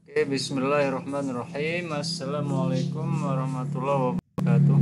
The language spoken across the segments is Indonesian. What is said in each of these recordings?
Oke, bismillahirrahmanirrahim. Assalamualaikum warahmatullahi wabarakatuh.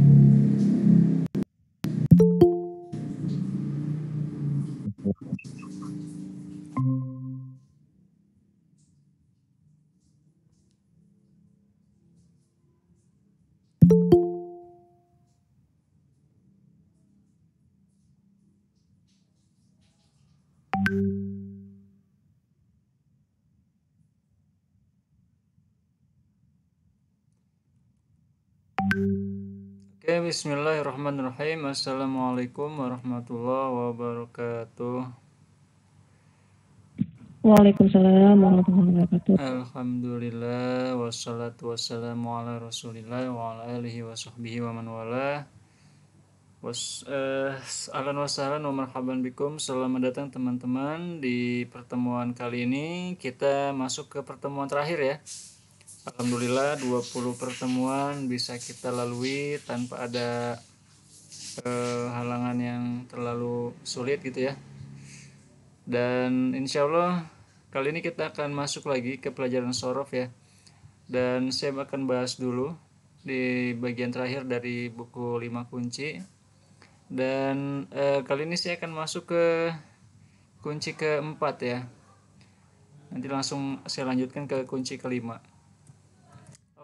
Oke, bismillahirrahmanirrahim. Assalamualaikum warahmatullahi wabarakatuh. Waalaikumsalam warahmatullahi wabarakatuh. Alhamdulillah, wassalatu wassalamu ala rasulillah wa ala alihi wa sahbihi wa man wala. Ahlan wa sahlan wa marhaban bikum. Selamat datang teman-teman. Di pertemuan kali ini kita masuk ke pertemuan terakhir ya. Alhamdulillah 20 pertemuan bisa kita lalui tanpa ada halangan yang terlalu sulit gitu ya. Dan insya Allah kali ini kita akan masuk lagi ke pelajaran sorof ya. Dan saya akan bahas dulu di bagian terakhir dari buku 5 kunci. Dan kali ini saya akan masuk ke kunci keempat ya. Nanti langsung saya lanjutkan ke kunci kelima.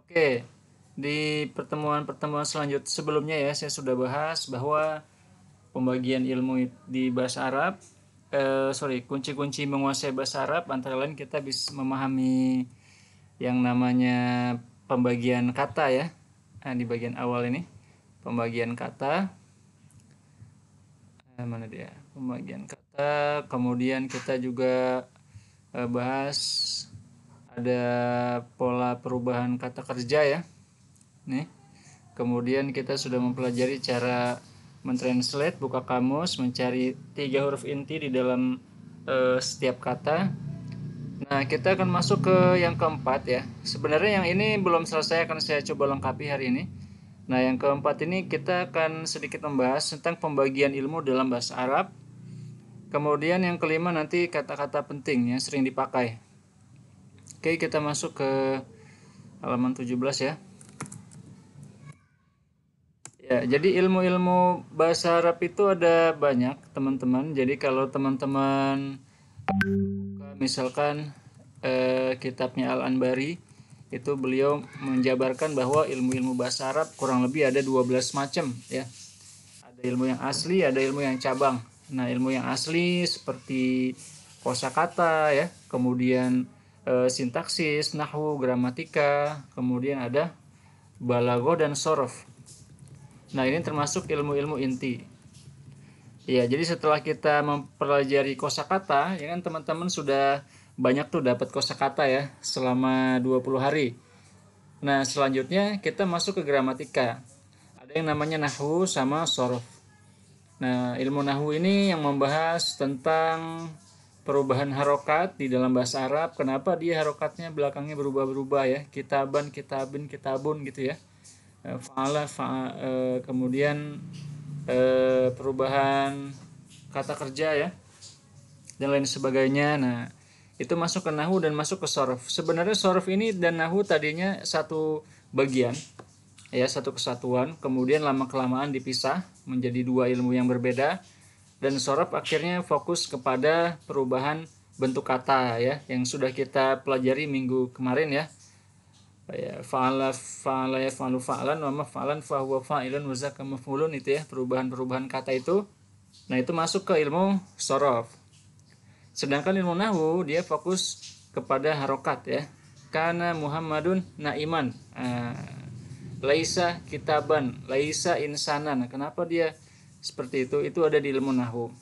Oke, di pertemuan-pertemuan selanjutnya sebelumnya ya saya sudah bahas bahwa pembagian ilmu di bahasa Arab, kunci-kunci menguasai bahasa Arab antara lain kita bisa memahami yang namanya pembagian kata ya. Nah, di bagian awal ini pembagian kata, mana dia? Pembagian kata. Kemudian kita juga bahas ada pola perubahan kata kerja ya. Nih. Kemudian kita sudah mempelajari cara mentranslate, buka kamus, mencari 3 huruf inti di dalam setiap kata. Nah, kita akan masuk ke yang keempat ya. Sebenarnya yang ini belum selesai, akan saya coba lengkapi hari ini. Nah, yang keempat ini kita akan sedikit membahas tentang pembagian ilmu dalam bahasa Arab. Kemudian yang kelima nanti kata-kata penting yang sering dipakai. Oke, kita masuk ke halaman 17 ya. Ya, jadi ilmu-ilmu bahasa Arab itu ada banyak, teman-teman. Jadi kalau teman-teman misalkan kitabnya Al-Anbari, itu beliau menjabarkan bahwa ilmu-ilmu bahasa Arab kurang lebih ada 12 macam ya. Ada ilmu yang asli, ada ilmu yang cabang. Nah, ilmu yang asli seperti kosakata ya, kemudian sintaksis, nahwu, gramatika, kemudian ada balaghah dan sorof. Nah, ini termasuk ilmu-ilmu inti. Ya, jadi setelah kita mempelajari kosakata, ya kan teman-teman sudah banyak tuh dapat kosakata ya selama 20 hari. Nah, selanjutnya kita masuk ke gramatika. Ada yang namanya nahwu sama sorof. Nah, ilmu nahwu ini yang membahas tentang perubahan harokat di dalam bahasa Arab. Kenapa dia harokatnya belakangnya berubah-berubah ya? Kitaban, kitabin, kitabun gitu ya. Fa'ala, kemudian perubahan kata kerja ya dan lain sebagainya. Nah, itu masuk ke nahwu dan masuk ke sorof. Sebenarnya sorof ini dan nahwu tadinya satu bagian ya, satu kesatuan, kemudian lama kelamaan dipisah menjadi dua ilmu yang berbeda, dan sorof akhirnya fokus kepada perubahan bentuk kata ya yang sudah kita pelajari minggu kemarin ya. Fa'ala yaf'alu fa'lan wa maf'alan fa huwa fa'ilun wa zaka maf'ulun, itu ya perubahan-perubahan kata itu. Nah, itu masuk ke ilmu sorof. Sedangkan ilmu nahwu dia fokus kepada harokat ya. Kana Muhammadun na'iman, laisa kitaban, laisa insanan. Nah, kenapa dia seperti itu? Itu ada di ilmu nahwu.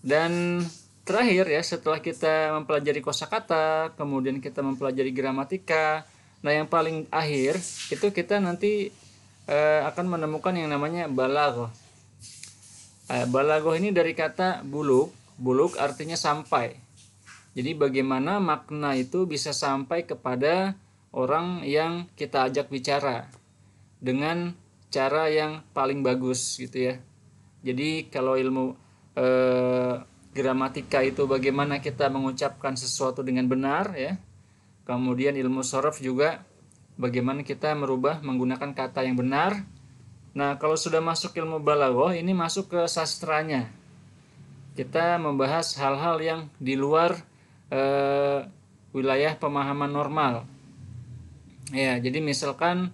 Dan terakhir ya, setelah kita mempelajari kosakata, kemudian kita mempelajari gramatika. Nah, yang paling akhir itu kita nanti akan menemukan yang namanya balaghah. Balaghah ini dari kata buluk. Buluk artinya sampai. Jadi bagaimana makna itu bisa sampai kepada orang yang kita ajak bicara dengan cara yang paling bagus gitu ya. Jadi kalau ilmu gramatika itu bagaimana kita mengucapkan sesuatu dengan benar ya. Kemudian ilmu sorof juga bagaimana kita merubah menggunakan kata yang benar. Nah, kalau sudah masuk ilmu balaghah, ini masuk ke sastranya. Kita membahas hal-hal yang di luar wilayah pemahaman normal. Ya, jadi misalkan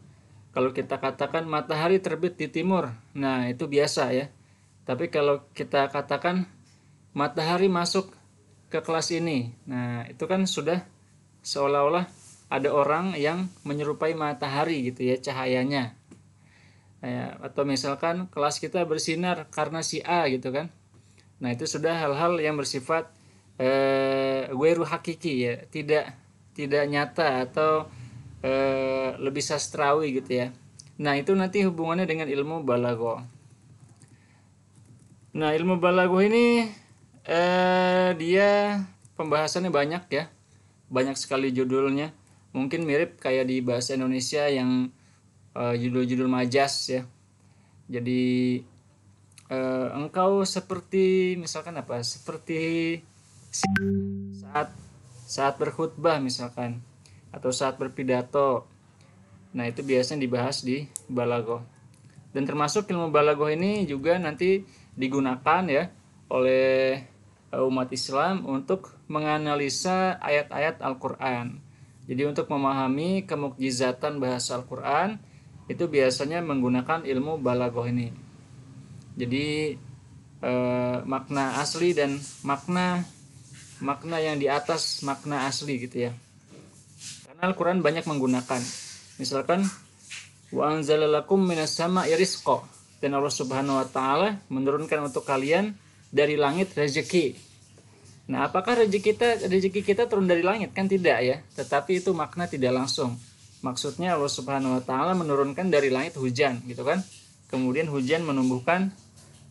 kalau kita katakan matahari terbit di timur, nah itu biasa ya. Tapi kalau kita katakan matahari masuk ke kelas ini, nah itu kan sudah seolah-olah ada orang yang menyerupai matahari gitu ya cahayanya. Ya, atau misalkan kelas kita bersinar karena si A gitu kan. Nah itu sudah hal-hal yang bersifat weru hakiki ya, tidak nyata atau lebih sastrawi gitu ya. Nah itu nanti hubungannya dengan ilmu balaghah. Nah ilmu balaghah ini dia pembahasannya banyak ya, banyak sekali judulnya. Mungkin mirip kayak di bahasa Indonesia yang judul-judul majas ya. Jadi engkau seperti misalkan apa? Seperti saat saat berkhutbah misalkan atau saat berpidato. Nah, itu biasanya dibahas di balaghah. Dan termasuk ilmu balaghah ini juga nanti digunakan ya oleh umat Islam untuk menganalisa ayat-ayat Al-Qur'an. Jadi untuk memahami kemukjizatan bahasa Al-Qur'an itu biasanya menggunakan ilmu balaghah ini. Jadi makna asli dan makna yang di atas makna asli gitu ya. Karena Al-Quran banyak menggunakan. Misalkan wa anzalalakum minas sama'i rizqa, dan Allah Subhanahu wa taala menurunkan untuk kalian dari langit rezeki. Nah, apakah rezeki kita turun dari langit? Kan tidak ya. Tetapi itu makna tidak langsung. Maksudnya Allah Subhanahu wa taala menurunkan dari langit hujan gitu kan. Kemudian hujan menumbuhkan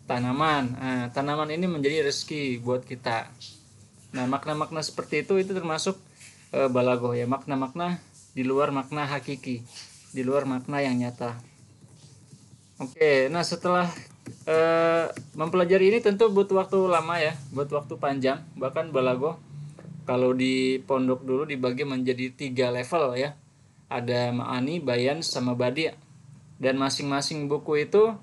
tanaman. Nah, tanaman ini menjadi rezeki buat kita. Nah, makna-makna seperti itu termasuk balaghah ya, makna-makna di luar makna hakiki, di luar makna yang nyata. Oke, nah setelah mempelajari ini tentu butuh waktu lama ya, butuh waktu panjang. Bahkan balaghah kalau di pondok dulu dibagi menjadi 3 level ya. Ada ma'ani, bayan, sama badi'. Dan masing-masing buku itu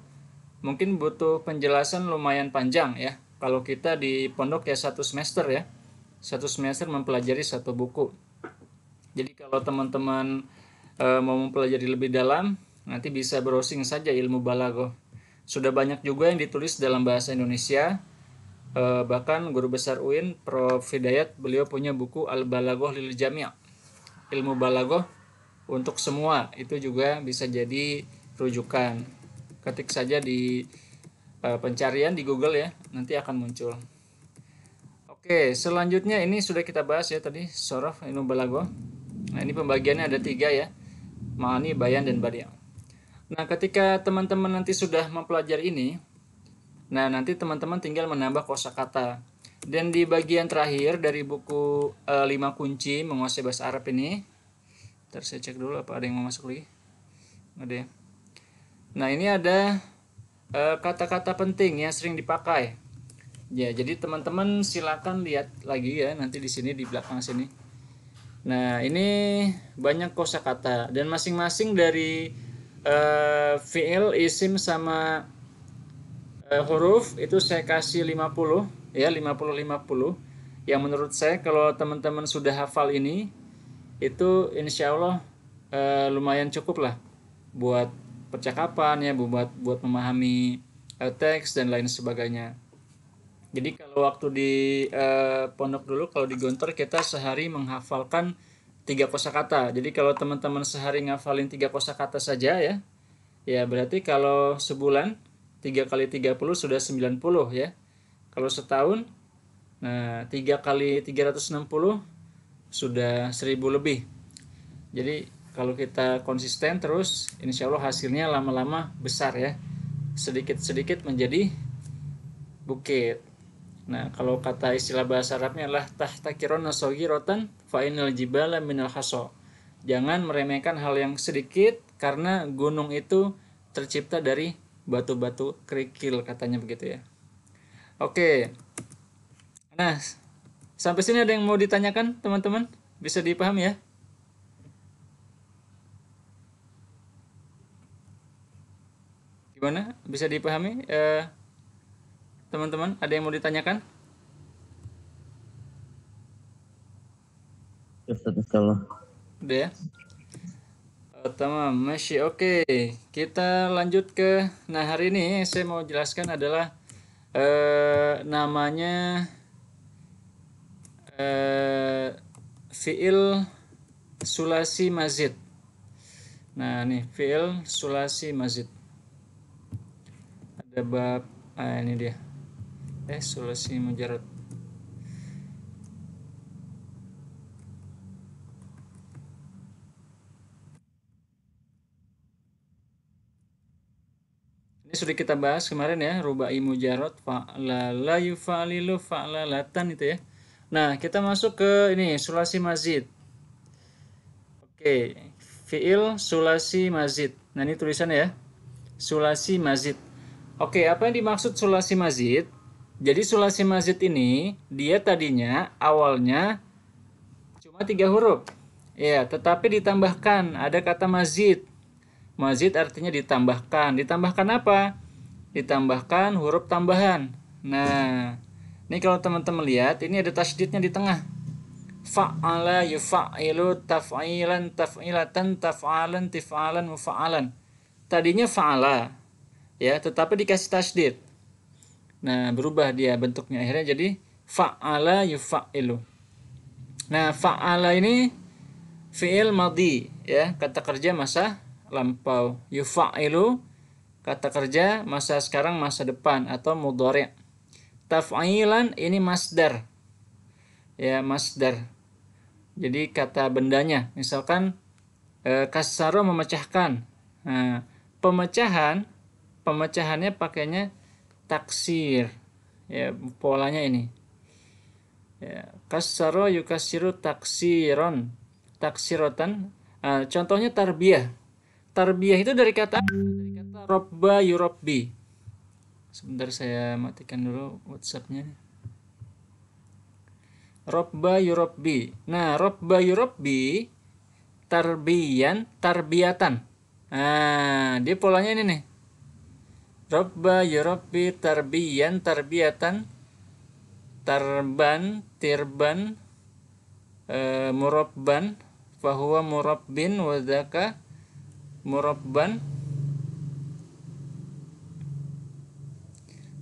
mungkin butuh penjelasan lumayan panjang ya. Kalau kita di pondok ya 1 semester ya. 1 semester mempelajari 1 buku. Jadi kalau teman-teman mau mempelajari lebih dalam, nanti bisa browsing saja ilmu balaghah. Sudah banyak juga yang ditulis dalam bahasa Indonesia. Bahkan guru besar UIN Prof. Hidayat, beliau punya buku Al-Balaghah lil Jami'. Ilmu balaghah untuk semua, itu juga bisa jadi rujukan. Ketik saja di pencarian di Google ya, nanti akan muncul. Oke, selanjutnya ini sudah kita bahas ya tadi sorof ilmu balaghah. Nah, ini pembagiannya ada 3 ya. Ma'ani, bayan, dan badi'. Nah, ketika teman-teman nanti sudah mempelajari ini, nah nanti teman-teman tinggal menambah kosakata. Dan di bagian terakhir dari buku 5 kunci menguasai bahasa Arab ini, ntar saya cek dulu apa ada yang mau masuk lagi. Ada ya. Nah, ini ada kata-kata penting yang sering dipakai. Ya, jadi teman-teman silakan lihat lagi ya nanti di sini di belakang sini. Nah, ini banyak kosakata dan masing-masing dari fi'il, isim sama huruf itu saya kasih 50 ya, 50-50. Yang menurut saya kalau teman-teman sudah hafal ini itu insya Allah lumayan cukup lah buat percakapan ya, buat memahami teks dan lain sebagainya. Jadi kalau waktu di pondok dulu, kalau di Gontor kita sehari menghafalkan 3 kosakata. Jadi kalau teman-teman sehari ngafalin 3 kosakata saja ya, ya berarti kalau sebulan 3 kali 30 sudah 90 ya. Kalau setahun, nah 3 kali 360 sudah 1000 lebih. Jadi kalau kita konsisten terus, insya Allah hasilnya lama-lama besar ya. Sedikit-sedikit menjadi bukit. Nah, kalau kata istilah bahasa Arabnya adalah tahtakirona saghiratan fa innal jibala minal hasa. Jangan meremehkan hal yang sedikit karena gunung itu tercipta dari batu-batu kerikil, katanya begitu ya. Oke. Nah, sampai sini ada yang mau ditanyakan, teman-teman? Bisa dipahami ya? Gimana? Bisa dipahami? Teman-teman, ada yang mau ditanyakan? Ustaz, insyaallah. Udah ya? Tamam, masih oke. Kita lanjut ke. Nah, hari ini saya mau jelaskan adalah namanya fiil sulasi mazid. Nah, nih fiil sulasi mazid. Ada bab ini dia. Sulasi mujarrad. Ini sudah kita bahas kemarin ya, rubai mujarrad, fa'lala yufa'lilu fa'lalatan itu ya. Nah, kita masuk ke ini sulasi mazid. Oke, fiil sulasi mazid. Nah, ini tulisannya ya. Sulasi mazid. Oke, apa yang dimaksud sulasi mazid? Jadi sulasi mazid ini dia tadinya awalnya cuma 3 huruf. Ya, tetapi ditambahkan ada kata mazid. Mazid artinya ditambahkan. Ditambahkan apa? Ditambahkan huruf tambahan. Nah, ini kalau teman-teman lihat, ini ada tasydidnya di tengah. Fa'ala yufa'ilu taf'ilan taf'ilatan taf'alan tif'alan mufa'alan. Tadinya fa'ala, ya, tetapi dikasih tasydid. Nah, berubah dia bentuknya akhirnya jadi fa'ala yufa'ilu. Nah, fa'ala ini fi'il madhi, ya, kata kerja masa lampau. Yufa'ilu kata kerja masa sekarang, masa depan atau mudhari'. Taf'ilan ini masdar. Ya, masdar. Jadi kata bendanya, misalkan kasaro memecahkan. Nah, pemecahannya pakainya taksir. Ya, polanya ini. Ya, kasaro yukasiru taksiron. Taksirotan. Contohnya tarbiyah. Tarbiyah itu dari kata robba yurobbi. Sebentar saya matikan dulu WhatsApp-nya. Robba yurobbi. Nah, robba yurobbi tarbiyan tarbiyatan. Nah, dia polanya ini nih. Robba yurobbi tarbiyan tarbiyatan tarban tirban murabban fahuwa murabbin wadaka murabban.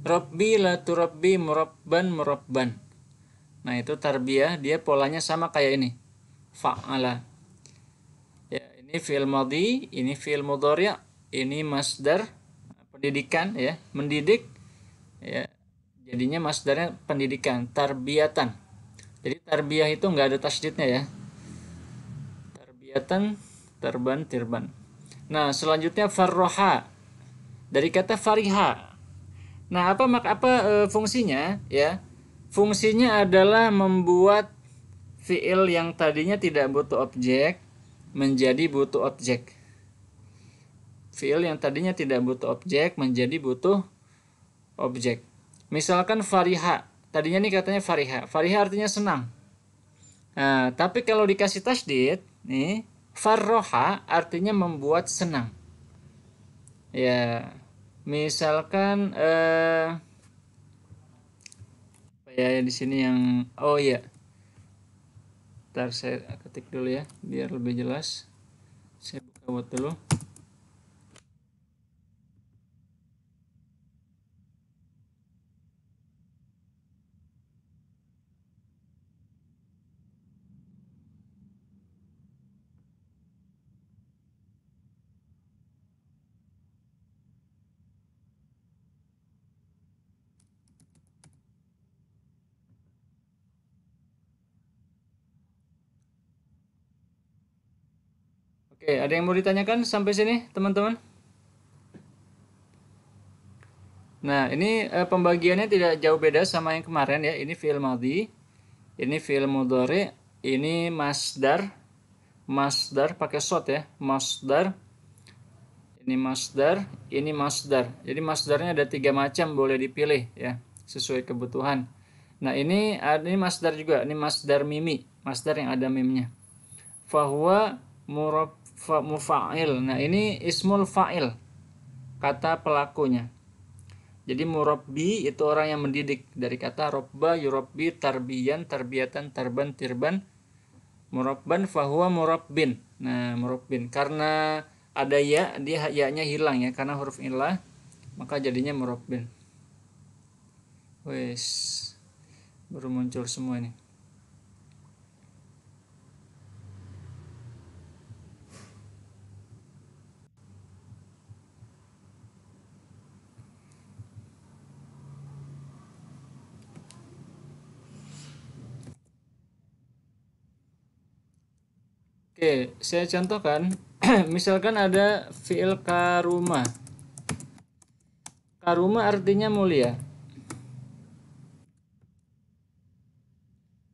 Rabbi la turabbi murabban murabban. Nah, itu tarbiyah, dia polanya sama kayak ini. Fa'ala. Ya, ini fi'il madhi, ini fi'il mudhari', ini masdar pendidikan ya, mendidik. Ya, jadinya masdarnya pendidikan, tarbiyatan. Jadi tarbiyah itu enggak ada tasydidnya ya. Tarbiyatan, tarban, tirban. Nah, selanjutnya farroha. Dari kata fariha. Nah, apa fungsinya ya? Fungsinya adalah membuat fiil yang tadinya tidak butuh objek menjadi butuh objek. Fiil yang tadinya tidak butuh objek menjadi butuh objek. Misalkan fariha. Tadinya nih katanya fariha. Fariha artinya senang. Nah, tapi kalau dikasih tasydid, nih, farroha artinya membuat senang. Ya, misalkan ya di sini yang ya. Ntar saya ketik dulu ya biar lebih jelas. Saya buka Word dulu. Oke, ada yang mau ditanyakan sampai sini, teman-teman? Nah, ini pembagiannya tidak jauh beda sama yang kemarin ya. Ini fi'il madhi, ini fi'il mudhari, ini masdar. Masdar pakai short ya. Masdar. Ini masdar, ini masdar. Jadi masdarnya ada 3 macam, boleh dipilih ya, sesuai kebutuhan. Nah, ini masdar juga. Ini masdar mimi, masdar yang ada mimnya. Fahuwa mufa'il. Nah, ini ismul fa'il. kata pelakunya. Jadi murabbi itu orang yang mendidik, dari kata robba yurabbi tarbiyan tarbiyatan tarban tirban, murabban fahuwa murabbin. Nah, murabbin karena ada ya, dia ya-nya hilang ya karena huruf illah, maka jadinya murabbin. Wes, baru muncul semua ini. Oke, saya contohkan. Misalkan ada fi'il karuma. Karuma artinya mulia.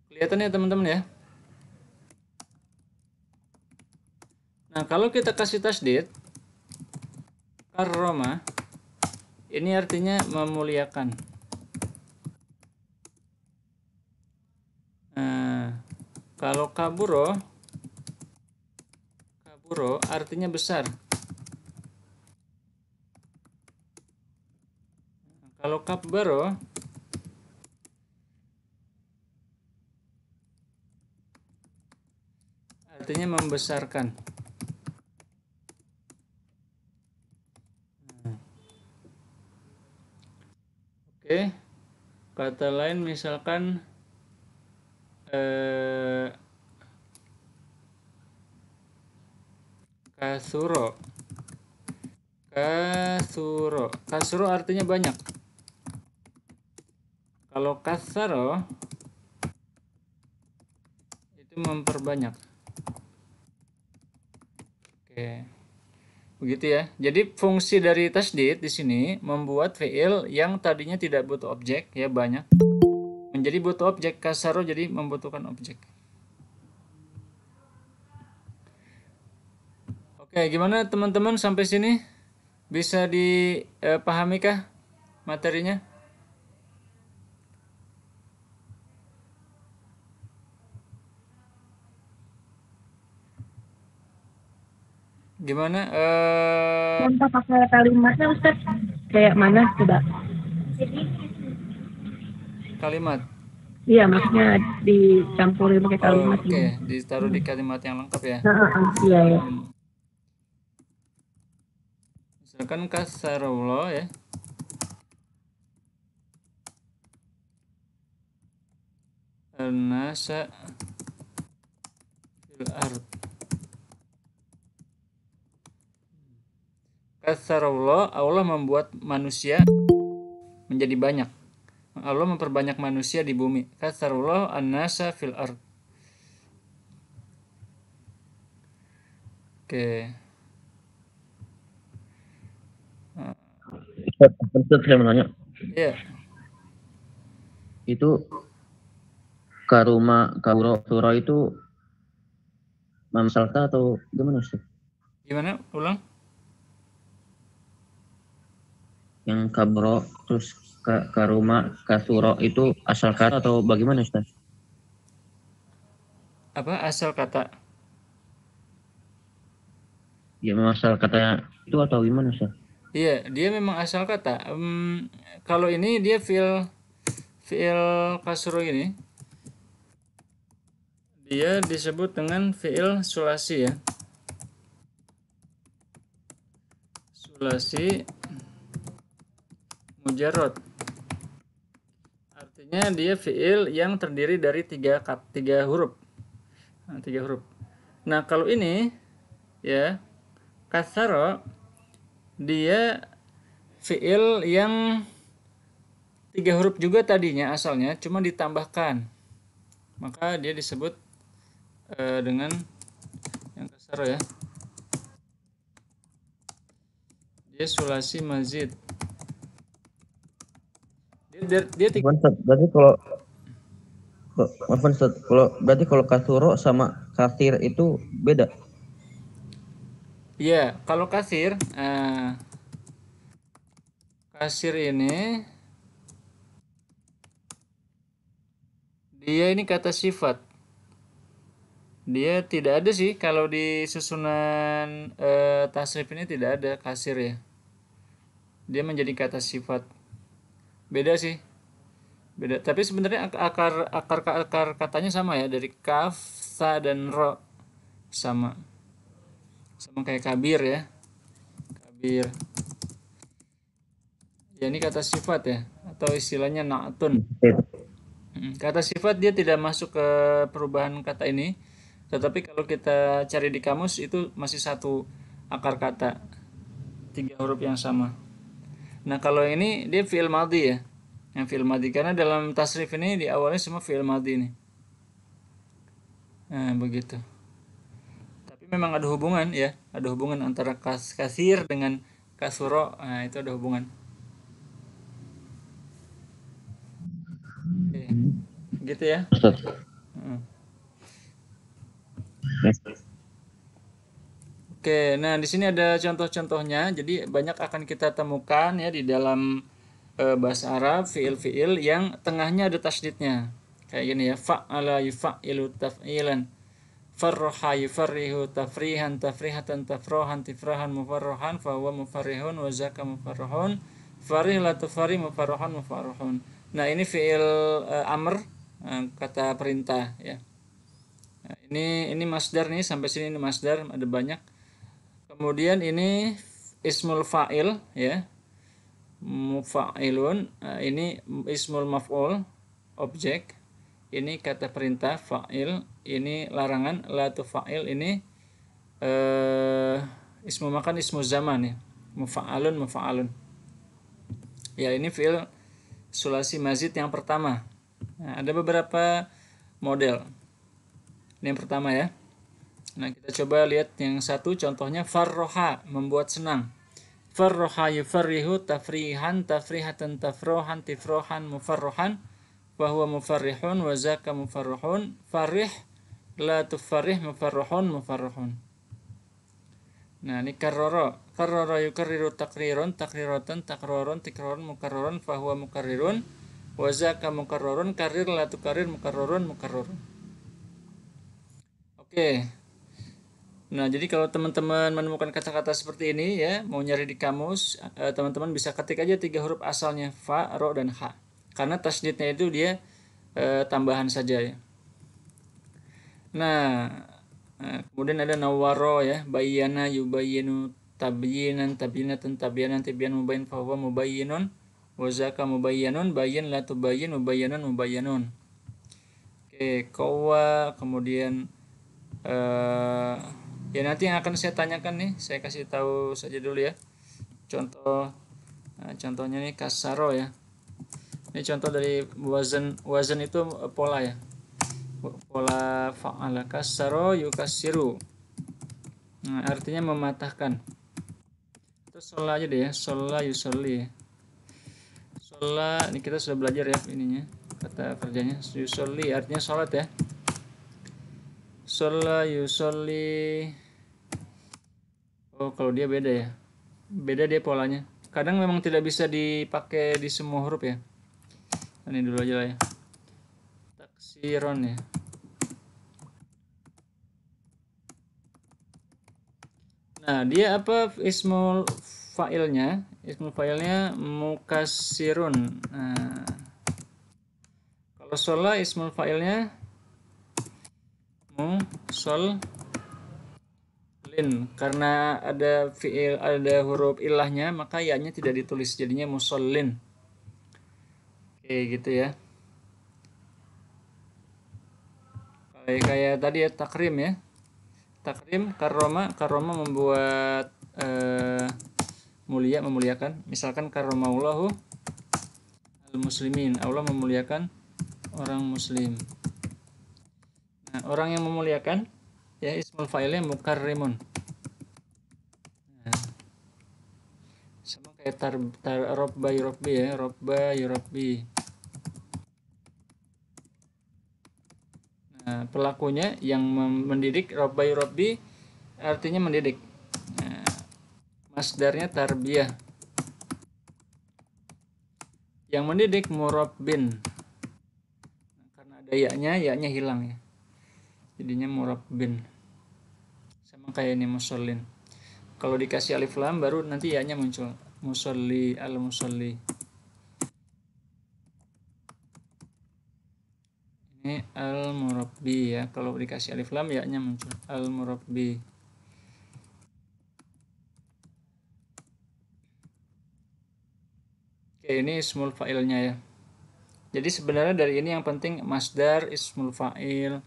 Kelihatan ya teman-teman ya. Nah, kalau kita kasih tasdid, karoma, ini artinya memuliakan. Nah, kalau kaburo artinya besar. Kalau kabbaro artinya membesarkan. Oke, kata lain misalkan kasuro. Kasuro artinya banyak. Kalau kasaro itu memperbanyak. Oke. Begitu ya. Jadi fungsi dari tasdid di sini membuat fiil yang tadinya tidak butuh objek ya banyak menjadi butuh objek. Kasaro jadi membutuhkan objek. Oke, gimana teman-teman sampai sini? Bisa dipahami kah materinya? Gimana? Contoh pakai kalimatnya Ustaz kayak mana coba? Kalimat. Iya, maksudnya dicampuri pakai kalimat. Oke, ditaruh di kalimat yang lengkap ya. Iya ya. Misalkan kasarullah ya. An-nasa fil ard. Kasarullah, Allah membuat manusia menjadi banyak. Allah memperbanyak manusia di bumi. Kasarullah an-nasa fil ard. Oke. Ustaz, saya mau nanya. Iya. Itu karuma, kaburo, suro itu mamsalka atau gimana Ustaz? Gimana? Ulang. Yang kaburo terus karuma, kasuro itu asal kata atau bagaimana Ustaz? Apa asal kata? Ya asal katanya itu atau gimana Ustaz? Iya, dia memang asal kata. Kalau ini dia fiil kasro ini, dia disebut dengan fiil sulasi ya. Sulasi mujarrad. Artinya dia fiil yang terdiri dari tiga huruf. Nah, 3 huruf. Nah, kalau ini ya kasaro dia fiil yang 3 huruf juga tadinya asalnya, cuma ditambahkan. Maka dia disebut dengan yang kasaro ya. Dia sulasi mazid. Dia berarti kalau kasuro sama kasir itu beda. Iya, kalau kasir ini dia ini kata sifat. Dia tidak ada sih kalau di susunan tasrif ini tidak ada kasir ya. dia menjadi kata sifat. Beda sih, beda. Tapi sebenarnya akar katanya sama ya, dari kaf, sa dan ro, sama kayak kabir ya, kabir. Ya ini kata sifat ya, atau istilahnya na'tun. Kata sifat dia tidak masuk ke perubahan kata ini, tetapi kalau kita cari di kamus itu masih satu akar kata, 3 huruf yang sama. Nah kalau ini dia fi'il madhi ya, yang fi'il madhi, karena dalam tasrif ini di awalnya semua fi'il madhi nih. Nah begitu. Tapi memang ada hubungan ya, ada hubungan antara kasir dengan kasuro. Nah itu ada hubungan. Oke, gitu ya. Ustaz. Hmm. Oke, nah di sini ada contoh-contohnya. Jadi banyak akan kita temukan ya di dalam bahasa Arab fiil-fiil yang tengahnya ada tasydidnya. Kayak gini ya, fa'ala yuf'ilu taf'ilan. Farraha yufarrihu tafrihan tafrihatan tafrohan tifrahan mufarrohan fahuwa mufarrihun wa zaka mufarrohun farih la tufarih mufarrohan mufarrohun. Nah ini fiil amr, kata perintah ya. Nah, ini masdar nih, sampai sini ini masdar, ada banyak. Kemudian ini ismul fa'il ya, mufa'ilun. Nah, ini ismul maf'ul, objek. Ini kata perintah fa'il, ini larangan la tufa'il, ini ismu makan, ismu zaman ya, mufa'alun. Ya ini fi'il sulasi mazid yang pertama. Nah, ada beberapa model. Ini yang pertama ya. Nah kita coba lihat yang satu, contohnya farroha, membuat senang. Farroha yufarrihu tafrihan tafrihatan tafrohan tifrohan mufarrohan bahwa mufarrihun wa zaka mufarrohun farih la tufarrih mufarrohun mufarrohun. Nah ini karroro yukarriru takriron takrirotan takroron tikroron mukarroron fahuwa mukarrirun wa zaka mukarroron karir la tukarir mukarroron mukarroron. Oke. Nah, jadi kalau teman-teman menemukan kata-kata seperti ini ya, mau nyari di kamus, teman-teman bisa ketik aja 3 huruf asalnya, fa, ro, dan ha. Karena tasydidnya itu dia tambahan saja ya. Nah, kemudian ada nawaro ya, bayyana yubayyinu tabyinan tabyinatan tabyanan tibyan mubayyin fa huwa mubayyinun wa zaka mubayyanun bayyin la tubayyin mubayyanun mubayyanun. Oke, qawa, kemudian ya nanti yang akan saya tanyakan nih, saya kasih tahu saja dulu ya. Contohnya nih kasaro ya. Ini contoh dari wazan itu pola ya. Pola fa'ala, kasaro yukassiru. Nah, artinya mematahkan. Itu sholat aja deh ya, sholat yusolli ya. Sholat, ini kita sudah belajar ya ininya, kata kerjanya. Yusolli artinya sholat ya. Sholat yusolli. Oh kalau dia beda ya, beda dia polanya. Kadang memang tidak bisa dipakai di semua huruf ya. Ini dulu aja lah ya, taksiron ya. Nah dia apa ismul fa'ilnya? Ismul fa'ilnya mukassirun. Nah kalau sholat ismul fa'ilnya musolin, karena ada fi'il, ada huruf ilahnya, maka ya-nya tidak ditulis, jadinya musolin. Oke gitu ya. Kayak tadi ya, takrim ya. Takrim, karoma membuat mulia, memuliakan. Misalkan karomallahu al-muslimin, Allah memuliakan orang muslim. Nah, orang yang memuliakan ya ismul fa'ilnya mukarrimun. Nah, sama kayak robba yurabbi ya, robba yurabbi. Nah, pelakunya yang mendidik, robba yurabbi artinya mendidik. Nah, masdarnya tarbiyah. Yang mendidik murabbin. Nah, karena ada ya-nya hilang ya. Jadinya murabbin. Sama kayak ini musallin. Kalau dikasih alif lam baru nanti ya-nya muncul. musalli, al-musalli. Ini al-murabbi ya, kalau dikasih alif lam ya-nya muncul al-murabbi. Oke, ini ismul fa'ilnya ya. Jadi sebenarnya dari ini yang penting masdar, ismul fa'il,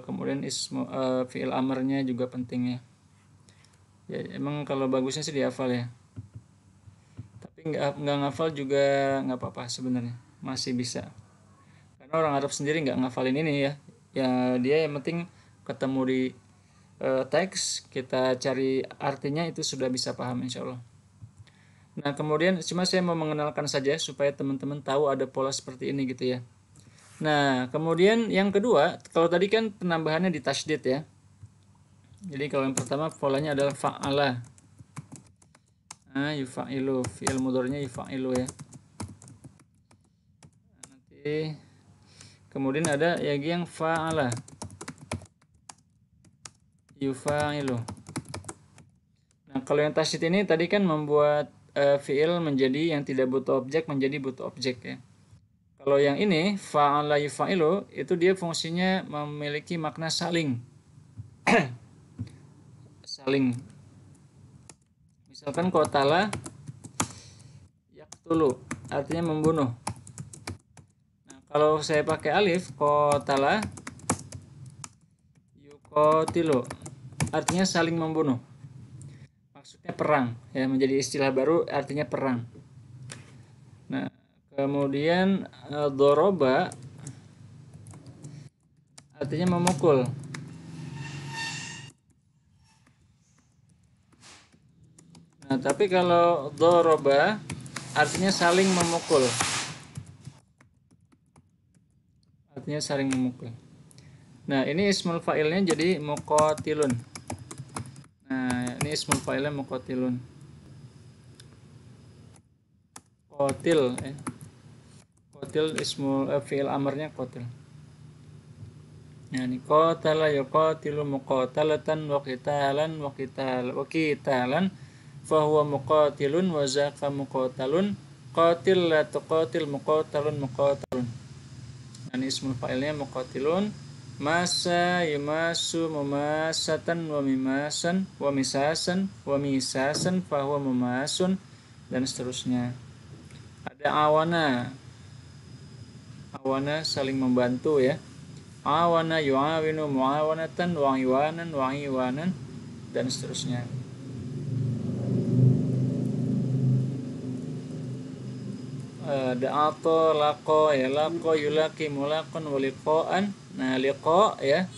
kemudian fi'il amarnya juga penting ya. Ya emang kalau bagusnya sih dihafal ya. Tapi nggak ngafal juga nggak apa-apa sebenarnya, masih bisa. Karena orang Arab sendiri nggak ngafalin ini ya. Ya dia yang penting ketemu di teks, kita cari artinya itu sudah bisa paham insya Allah. Nah kemudian cuma saya mau mengenalkan saja supaya teman-teman tahu ada pola seperti ini gitu ya. Nah kemudian yang kedua, kalau tadi kan penambahannya di tasydid ya. Jadi kalau yang pertama polanya adalah fa'ala. Nah yufa'ilu, fi'il mudhari'nya yufa'ilu ya. Nanti kemudian ada yang fa'ala, yufa'ilu. Nah kalau yang tasydid ini tadi kan membuat fi'il menjadi yang tidak butuh objek menjadi butuh objek ya. Kalau yang ini fa'ala yufa'ilu itu dia fungsinya memiliki makna saling. Saling. Misalkan qatala yaqtulu artinya membunuh. Nah, kalau saya pakai alif qatala yuqatilu artinya saling membunuh. Maksudnya perang ya, menjadi istilah baru artinya perang. Nah, kemudian doroba artinya memukul. Nah, tapi kalau doroba artinya saling memukul. Artinya saling memukul. Nah, ini ismul fa'ilnya jadi muqatilun. Nah, ini ismul fa'ilnya muqatilun. Qatil ya. Qatil ismul fi'il amarnya qatil. Nah, ini qatala yuqatilu muqatalatan wa qitalan wa qitalan fa huwa muqatilun wa zaka muqatalun qatil la tuqatil muqatalun muqatalun. Nah, ini ismul fa'ilnya muqatilun. Masa yumasu mumasatan wa mimasan wa misasan wa misasan fa huwa mumasun dan seterusnya. Ada awana. Awana saling membantu ya. Awana yu'awinu mu'awanatan wa iwanan dan seterusnya. Da'ato laqo ya, laqo yulaqi mulaqan wa liqa'an. Nah liqa ya,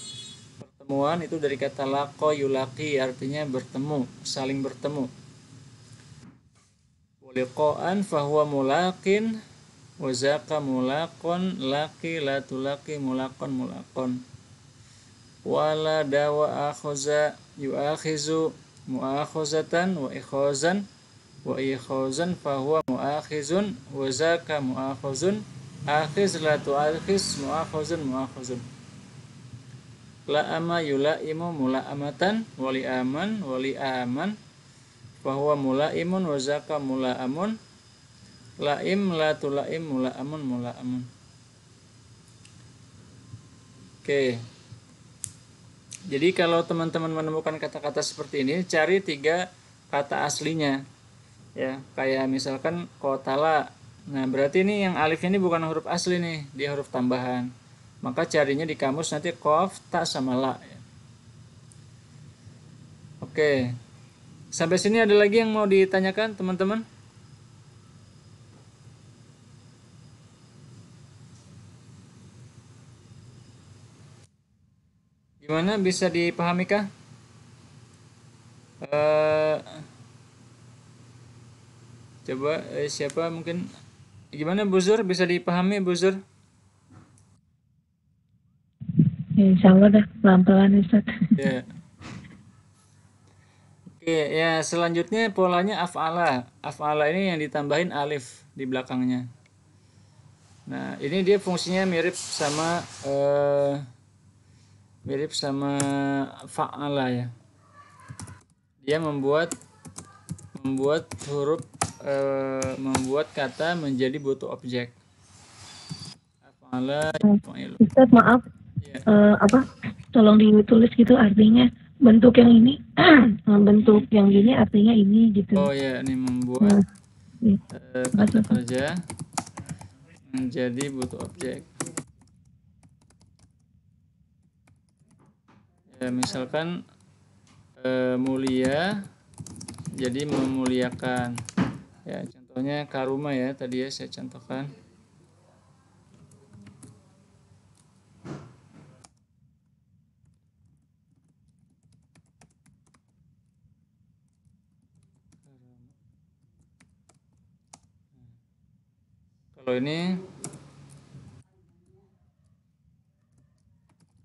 pertemuan itu dari kata laqo yulaqi artinya bertemu, saling bertemu. Wa liqa'an fahuwa mulaqin wa zaka mulaqon laqi la tulaqi mulaqon. Wala dawa akhoza yu'akhizu mu'akhozatan wa ikhozan wa ikhozan fahuwa mu'akhizun wa zaka mu'akhozun akhiz la tu'akhiz mu'akhozun. La'ama yula'imu mula'amatan wa li'aman fahuwa mula'imun wa zaka mula'amun. La'im la tula'im mula'amun. Oke. Jadi kalau teman-teman menemukan kata-kata seperti ini, cari 3 kata aslinya. Ya, kayak misalkan qatala. Nah, berarti ini yang alifnya ini bukan huruf asli nih, dia huruf tambahan. Maka carinya di kamus nanti qaf, ta sama la ya. Oke. Sampai sini ada lagi yang mau ditanyakan, teman-teman? Gimana, bisa dipahami kah? Coba siapa mungkin, gimana Buzur, bisa dipahami Buzur? Insya Allah dah pelan-pelan Ustaz. Ya. Oke, ya selanjutnya polanya af'ala. Af'ala ini yang ditambahin alif di belakangnya. Nah, ini dia fungsinya mirip sama fa'ala ya. Dia membuat kata menjadi bentuk objek. Af'ala yaf'ilu. Ustaz maaf, Ya. tolong ditulis gitu artinya bentuk yang ini, bentuk yang ini artinya ini gitu. Oh ya, ini membuat kata kerja menjadi bentuk objek. Ya, misalkan mulia jadi memuliakan. Ya, contohnya karuma ya, tadi ya saya contohkan. Kalau ini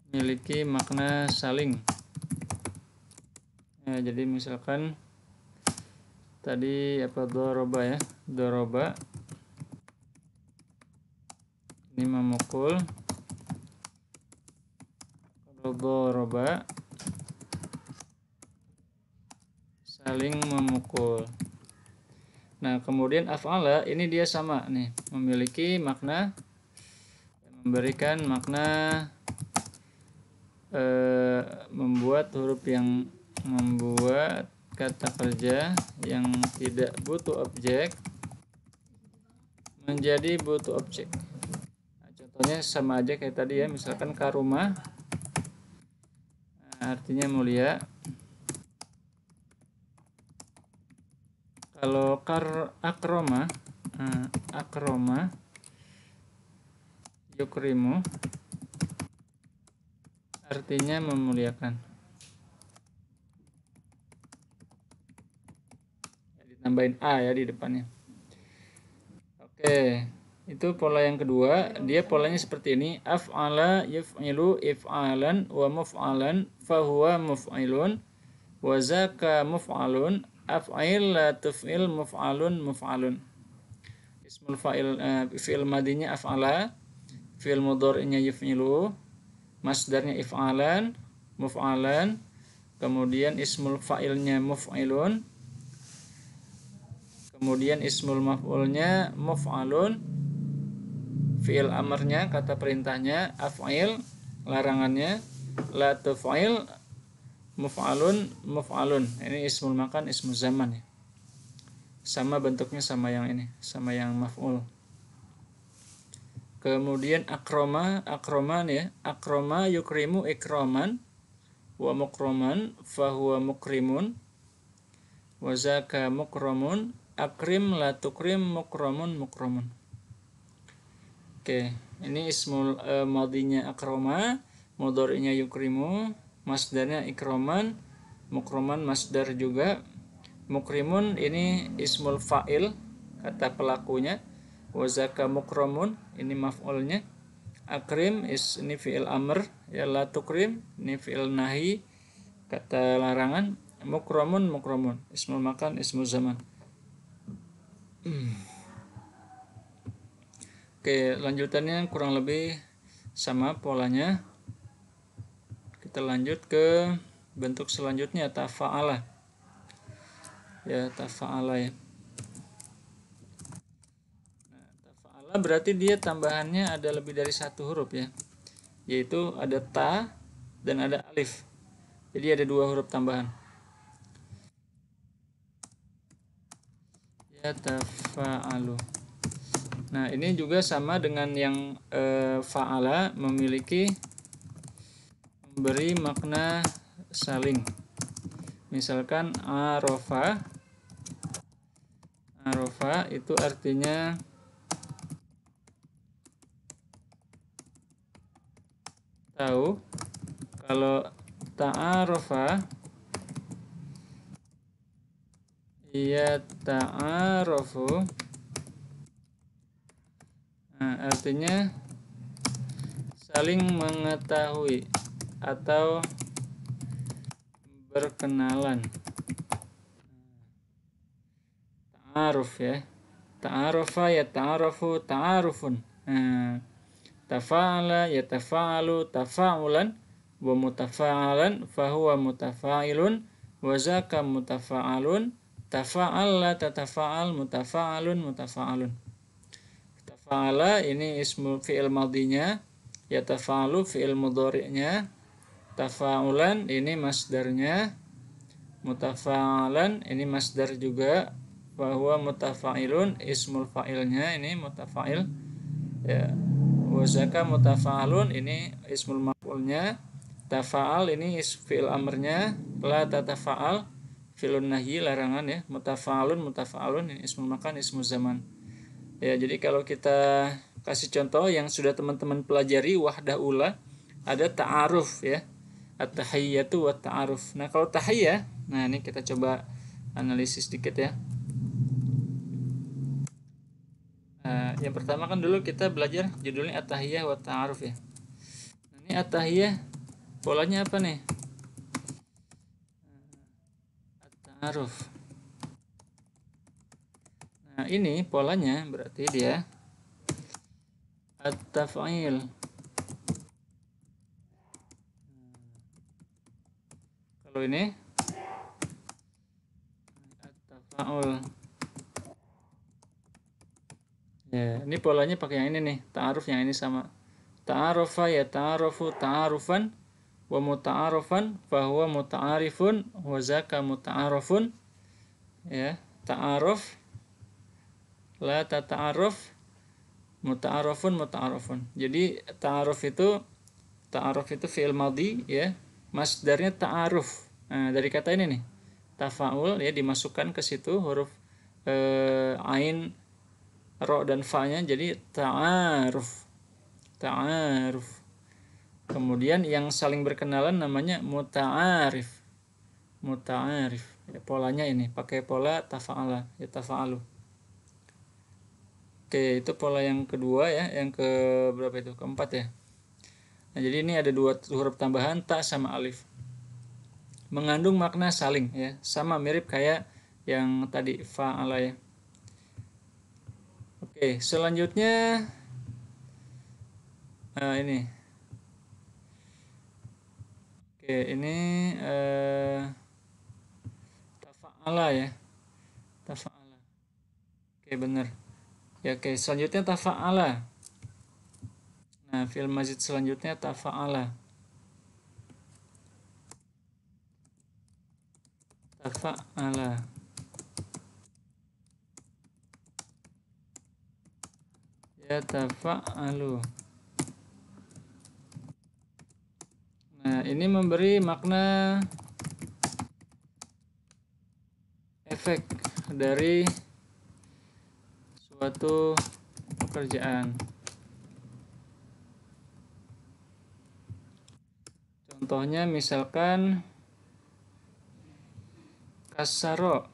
memiliki makna saling. Ya, jadi misalkan tadi doroba ya, doroba ini memukul. Kalau doroba saling memukul. Nah, kemudian af'ala ini dia sama nih, memiliki makna, memberikan makna membuat huruf yang membuat kata kerja yang tidak butuh objek menjadi butuh objek. Nah, contohnya sama aja kayak tadi ya, misalkan karuma artinya mulia. Kalau akroma, akroma yukrimu artinya memuliakan. Ditambahin a ya di depannya. Oke, itu pola yang kedua. Dia polanya seperti ini: af'ala yuf'ilu if'alan wa muf'alan fahuwa muf'ilun wa zaka muf'alun. Af'il la tuf'il muf'alun muf'alun. Ismul fa'il fi'il madinya af'ala, fi'il mudhari'nya yuf'ilu, masdarnya if'alan, muf'alan, kemudian ismul fa'ilnya muf'ilun, kemudian ismul maf'ulnya muf'alun, fi'il amarnya kata perintahnya af'il, larangannya la tuf'il muf'alun muf'alun. Ini ismul makan, ismul zaman ya. Sama bentuknya sama yang ini, sama yang maf'ul. Kemudian akroma ya, akroma yukrimu ikraman wa mukroman fahuwa mukrimun wa zaka mukromun akrim la tukrim mukromun mukromun. Oke, ini ismul madinya akroma, mudhari'nya yukrimu, masdarnya ikraman, mukroman masdar juga. Mukrimun ini ismul fa'il, kata pelakunya. Wazaka mukromun ini maf'ulnya. Akrim ini fi'il amr ya, la tukrim ini fi'il nahi, kata larangan. Mukromun mukromun ismul makan, ismul zaman. Oke, lanjutannya kurang lebih sama polanya. Kita lanjut ke bentuk selanjutnya, tafa'ala ya, tafa'ala ya. Nah, tafa'ala berarti dia tambahannya ada lebih dari satu huruf ya, yaitu ada ta dan ada alif. Jadi ada dua huruf tambahan ya, tafa'alu. Nah, ini juga sama dengan yang fa'ala, memiliki memberi makna saling. Misalkan arofa itu artinya tahu. Kalau ta'arofa ya ta'arofu, nah, artinya saling mengetahui atau berkenalan. Ta'aruf ya, ta'arofa ya ta'arofu ta'arufun. Nah, tafa'ala ya tafa'alu tafa'ulan wa mutafa'alan fahuwa mutafa'ilun wa zaka mutafa'alun Tafa'al, la tatafa'al, mutafa'alun, mutafa'alun. Tafa'ala ini ismu fi'il madinya, yatafa'alu fi'il mudhari'nya, tafa'ulan ini masdarnya, mutafa'alan ini masdar juga, bahwa mutafa'ilun ismul fa'ilnya, ini mutafa'il ya. Wazaka mutafa'alun ini ismul maf'ulnya, tafa'al ini fi'il amrnya, la tatafa'al fi'lun nahyi larangan ya, mutafa'alun mutafa'alun ini ismul makan ismul zaman. Ya, jadi kalau kita kasih contoh yang sudah teman-teman pelajari wahdah ula, ada ta'aruf ya. At-tahiyyatu wa ta'aruf. Nah, kalau tahiyyah, nah ini kita coba analisis sedikit ya. Yang pertama kan dulu kita belajar judulnya at-tahiyyah wa ta'aruf ya. Nah, ini at-tahiyyah polanya apa nih? At-ta'aruf. Nah, ini polanya berarti dia at-taf'il. Kalau ini at-tafa'ul. Ya, ini polanya pakai yang ini nih, ta'aruf yang ini sama. Ta'arufa ya ta'arufu ta'arufan wa muta'arufan fahuwa muta'arifun wa zaka muta'arufun. Ya, ta'aruf la tata'aruf, muta'arufun muta'arufun. Jadi ta'aruf itu fi'il madhi ya, masdarnya ta'aruf. Nah, dari kata ini nih, tafa'ul ya, dimasukkan ke situ huruf ain, ro dan fa-nya, jadi ta'aruf. Ta'aruf. Kemudian yang saling berkenalan namanya muta'arif. Muta'arif. Ya, polanya ini pakai pola tafa'ala, ya tafa'alu. Oke, itu pola yang kedua ya, yang ke berapa itu? Keempat ya. Nah, jadi ini ada dua huruf tambahan, ta sama alif. Mengandung makna saling ya, sama mirip kayak yang tadi fa'ala ya. Oke, selanjutnya ini. Oke, ini tafa'ala ya. Tafa'ala. Oke, benar. Ya, oke, selanjutnya tafa'ala. Nah, fi'il mazid selanjutnya tafa'ala. Tafa'ala. Ya tafa'alu. Nah, ini memberi makna efek dari suatu pekerjaan. Contohnya misalkan kasaro.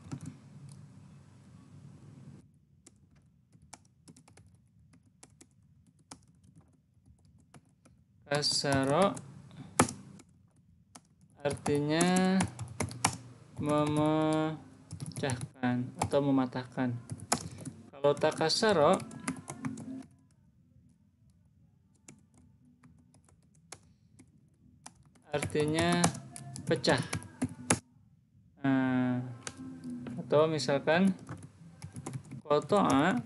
Kasaro artinya memecahkan atau mematahkan. Kalau takasaro artinya pecah. Atau misalkan koto'a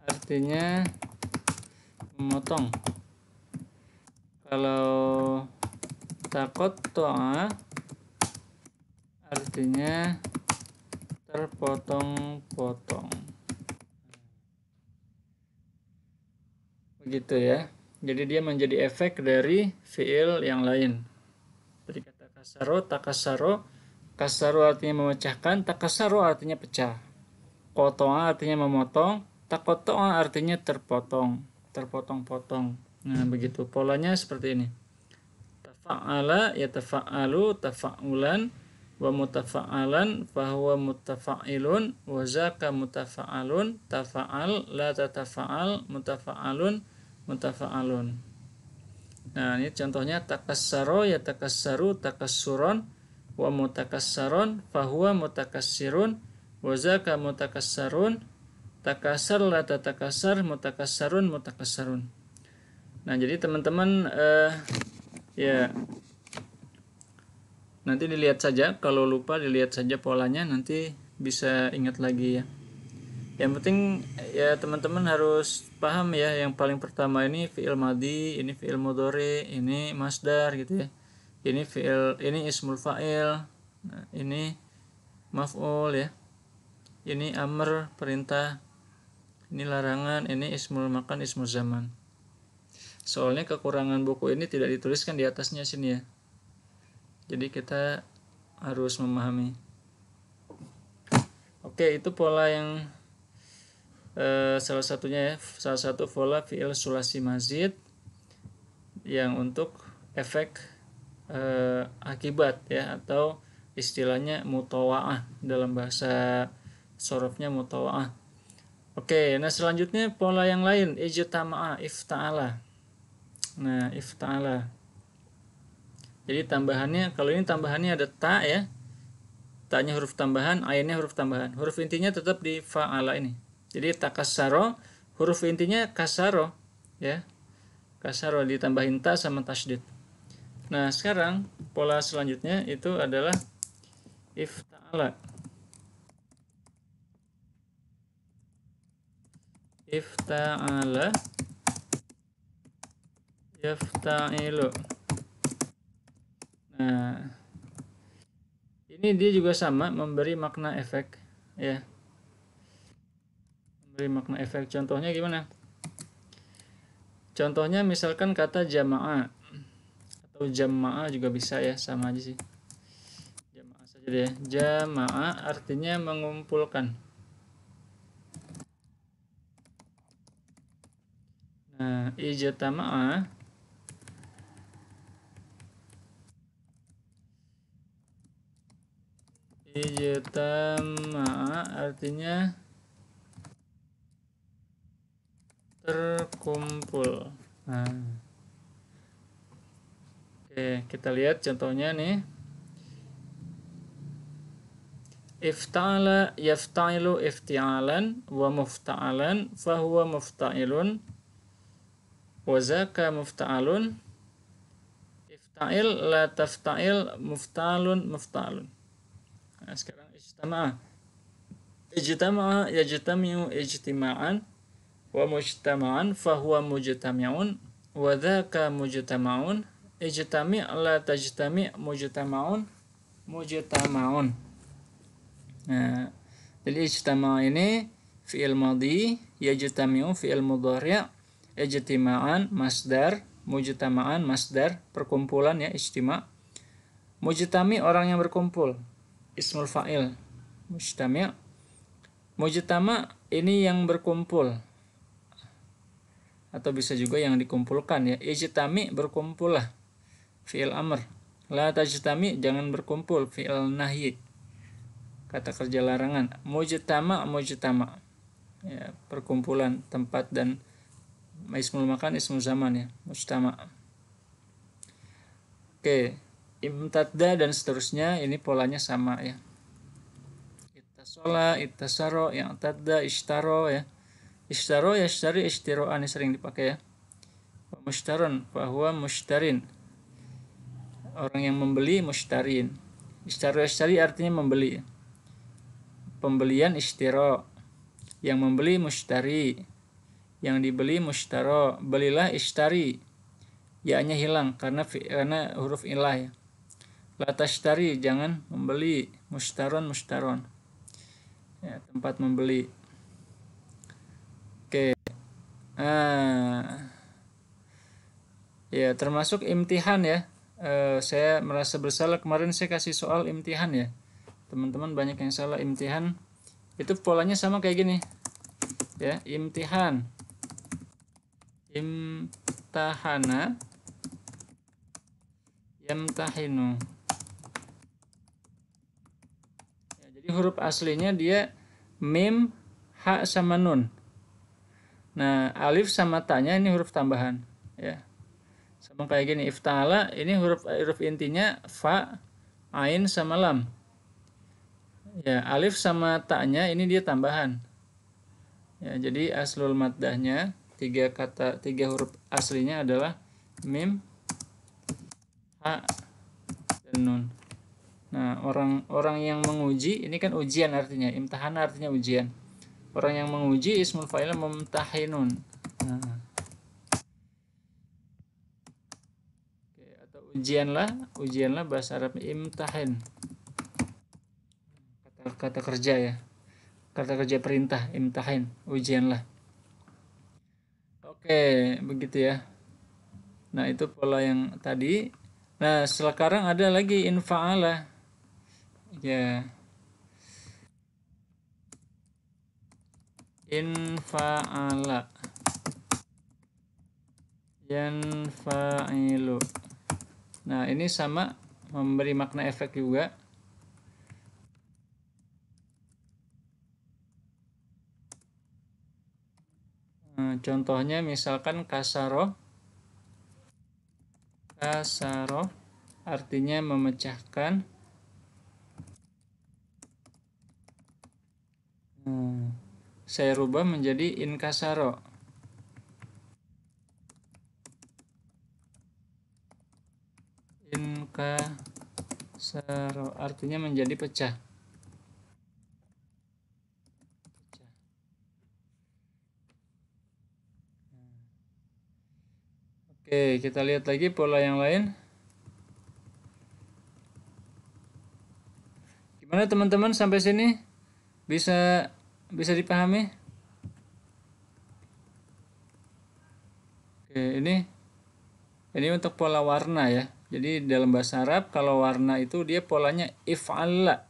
artinya memotong. Kalau takotto'a artinya terpotong-potong. Begitu ya. Jadi dia menjadi efek dari fiil yang lain. Dari kata kasaro, takasaro. Kasaro artinya memecahkan, takasaro artinya pecah. Koto'a artinya memotong, takoto'a artinya terpotong, terpotong-potong. Nah, begitu. Polanya seperti ini. Tafa'ala ya tafa'alu, tafa'ulan, wa mutafa'alan fahuwa mutafa'ilun, wa zaka mutafa'alun, tafa'al la tatafa'al, mutafa'alun mutafa'alun. Nah, ini contohnya takassaro ya takassaru, takassuron, wa mutakassaron fahuwa mutakassirun, wa zaka mutakassarun, takassar la tatakassar, mutakassarun mutakassarun. Nah, jadi teman-teman ya nanti dilihat saja, kalau lupa dilihat saja polanya, nanti bisa ingat lagi ya. Yang penting ya teman-teman harus paham ya, yang paling pertama ini fi'il madhi, ini fi'il mudhari, ini masdar gitu ya. Ini fi'il, ini ismul fa'il, nah, ini maf'ul ya. Ini amr, perintah, ini larangan, ini ismul makan, ismul zaman. Soalnya kekurangan buku ini tidak dituliskan di atasnya sini ya. Jadi kita harus memahami. Oke, itu pola yang salah satunya ya, salah satu pola fi'il sulasi mazid yang untuk efek akibat ya, atau istilahnya mutawa'ah, dalam bahasa sorofnya mutawa'ah. Oke, nah selanjutnya pola yang lain, ijtama'a, ifta'ala. Nah, ifta'ala. Jadi tambahannya, kalau ini tambahannya ada ta ya, ta-nya huruf tambahan, ainnya huruf tambahan. Huruf intinya tetap di fa'ala ini. Jadi takassaro, huruf intinya kasaro ya. Kasaro ditambahin ta sama tasydid. Nah, sekarang pola selanjutnya itu adalah ifta'ala. Ifta'ala yafta'ilu. Nah, ini dia juga sama, memberi makna efek ya. Memberi makna efek. Contohnya gimana? Contohnya misalkan kata jama'a atau jama'a juga bisa ya, sama aja sih. Jama'a saja deh. Jama'a artinya mengumpulkan. Nah, ijtama'a artinya terkumpul. Nah, oke, kita lihat contohnya nih. Ifta'ala yafta'ilu ifti'alan wa mufta'alan fahuwa mufta'ilun wa zaka mufta'alun. Ifta'il la tafta'il mufta'alun mufta'alun. Nah, sekarang ijtama'a yajtami'u ijtima'an wa mujtama'an fahuwa mujtami'un wa dhaka mujtama'un. Ijtami' la tajtami' mujtama'un mujtama'un. Nah, jadi ijtama'a ini fi'il madhi, yajtami'u fi'il mudhari', ijtima'an masdar, mujtama'an masdar, perkumpulan ya, ijtima'. Mujtami' orang yang berkumpul, ismul fa'il, mujtami'. Mujtama' ini yang berkumpul, atau bisa juga yang dikumpulkan ya. Ijtami' berkumpul lah, fi'il amr. La tajtami' jangan berkumpul, fi'il nahyi, kata kerja larangan. Mujtama' ya, perkumpulan tempat, dan ismul makan, ismul zaman ya, mujtama'. Oke, imtadda dan seterusnya ini polanya sama ya. Ittasola, ittasaro, yang tadda, ishtaro ya. Ishtaro yashtari, ishtiro'an sering dipakai ya. Mushtaron, bahwa mushtarin, orang yang membeli, mushtarin. Ishtaro yashtari artinya membeli ya. Pembelian ishtiro, yang membeli mushtari, yang dibeli mushtaro. Belilah ishtari, ya-nya hilang karena huruf ilah ya. La tashtari, jangan membeli. Mushtaron ya, tempat membeli. Oke. Ya, termasuk imtihan ya. Saya merasa bersalah, kemarin saya kasih soal imtihan ya. Teman-teman banyak yang salah. Imtihan itu polanya sama kayak gini ya. Imtihan, imtahana, yamtahinu ya, jadi huruf aslinya dia mim, ha sama nun. Nah, alif sama ta-nya ini huruf tambahan ya. Sama kayak gini, ifta'ala ini huruf intinya fa, ain sama lam. Ya, alif sama ta-nya ini dia tambahan. Ya, jadi aslul maddahnya tiga huruf aslinya adalah mim, ha, dan nun. Nah, orang yang menguji ini kan ujian artinya, imtahan artinya ujian. Orang yang menguji ismul fa'il mumtahinun. Nah, atau ujianlah bahasa Arab imtahin. Kata kerja ya. Kata kerja perintah imtahin, ujianlah. Oke, begitu ya. Nah, itu pola yang tadi. Nah, sekarang ada lagi infa'ala. Ya, infa'ala. Yanfa'ilu. Nah, ini sama memberi makna efek juga. Nah, contohnya misalkan kasaro artinya memecahkan. Saya rubah menjadi inkasaro. Inkasaro artinya menjadi pecah. Oke, kita lihat lagi pola yang lain. Gimana teman-teman sampai sini? Bisa dipahami? Oke, ini untuk pola warna ya. Jadi dalam bahasa Arab kalau warna itu dia polanya if'alla.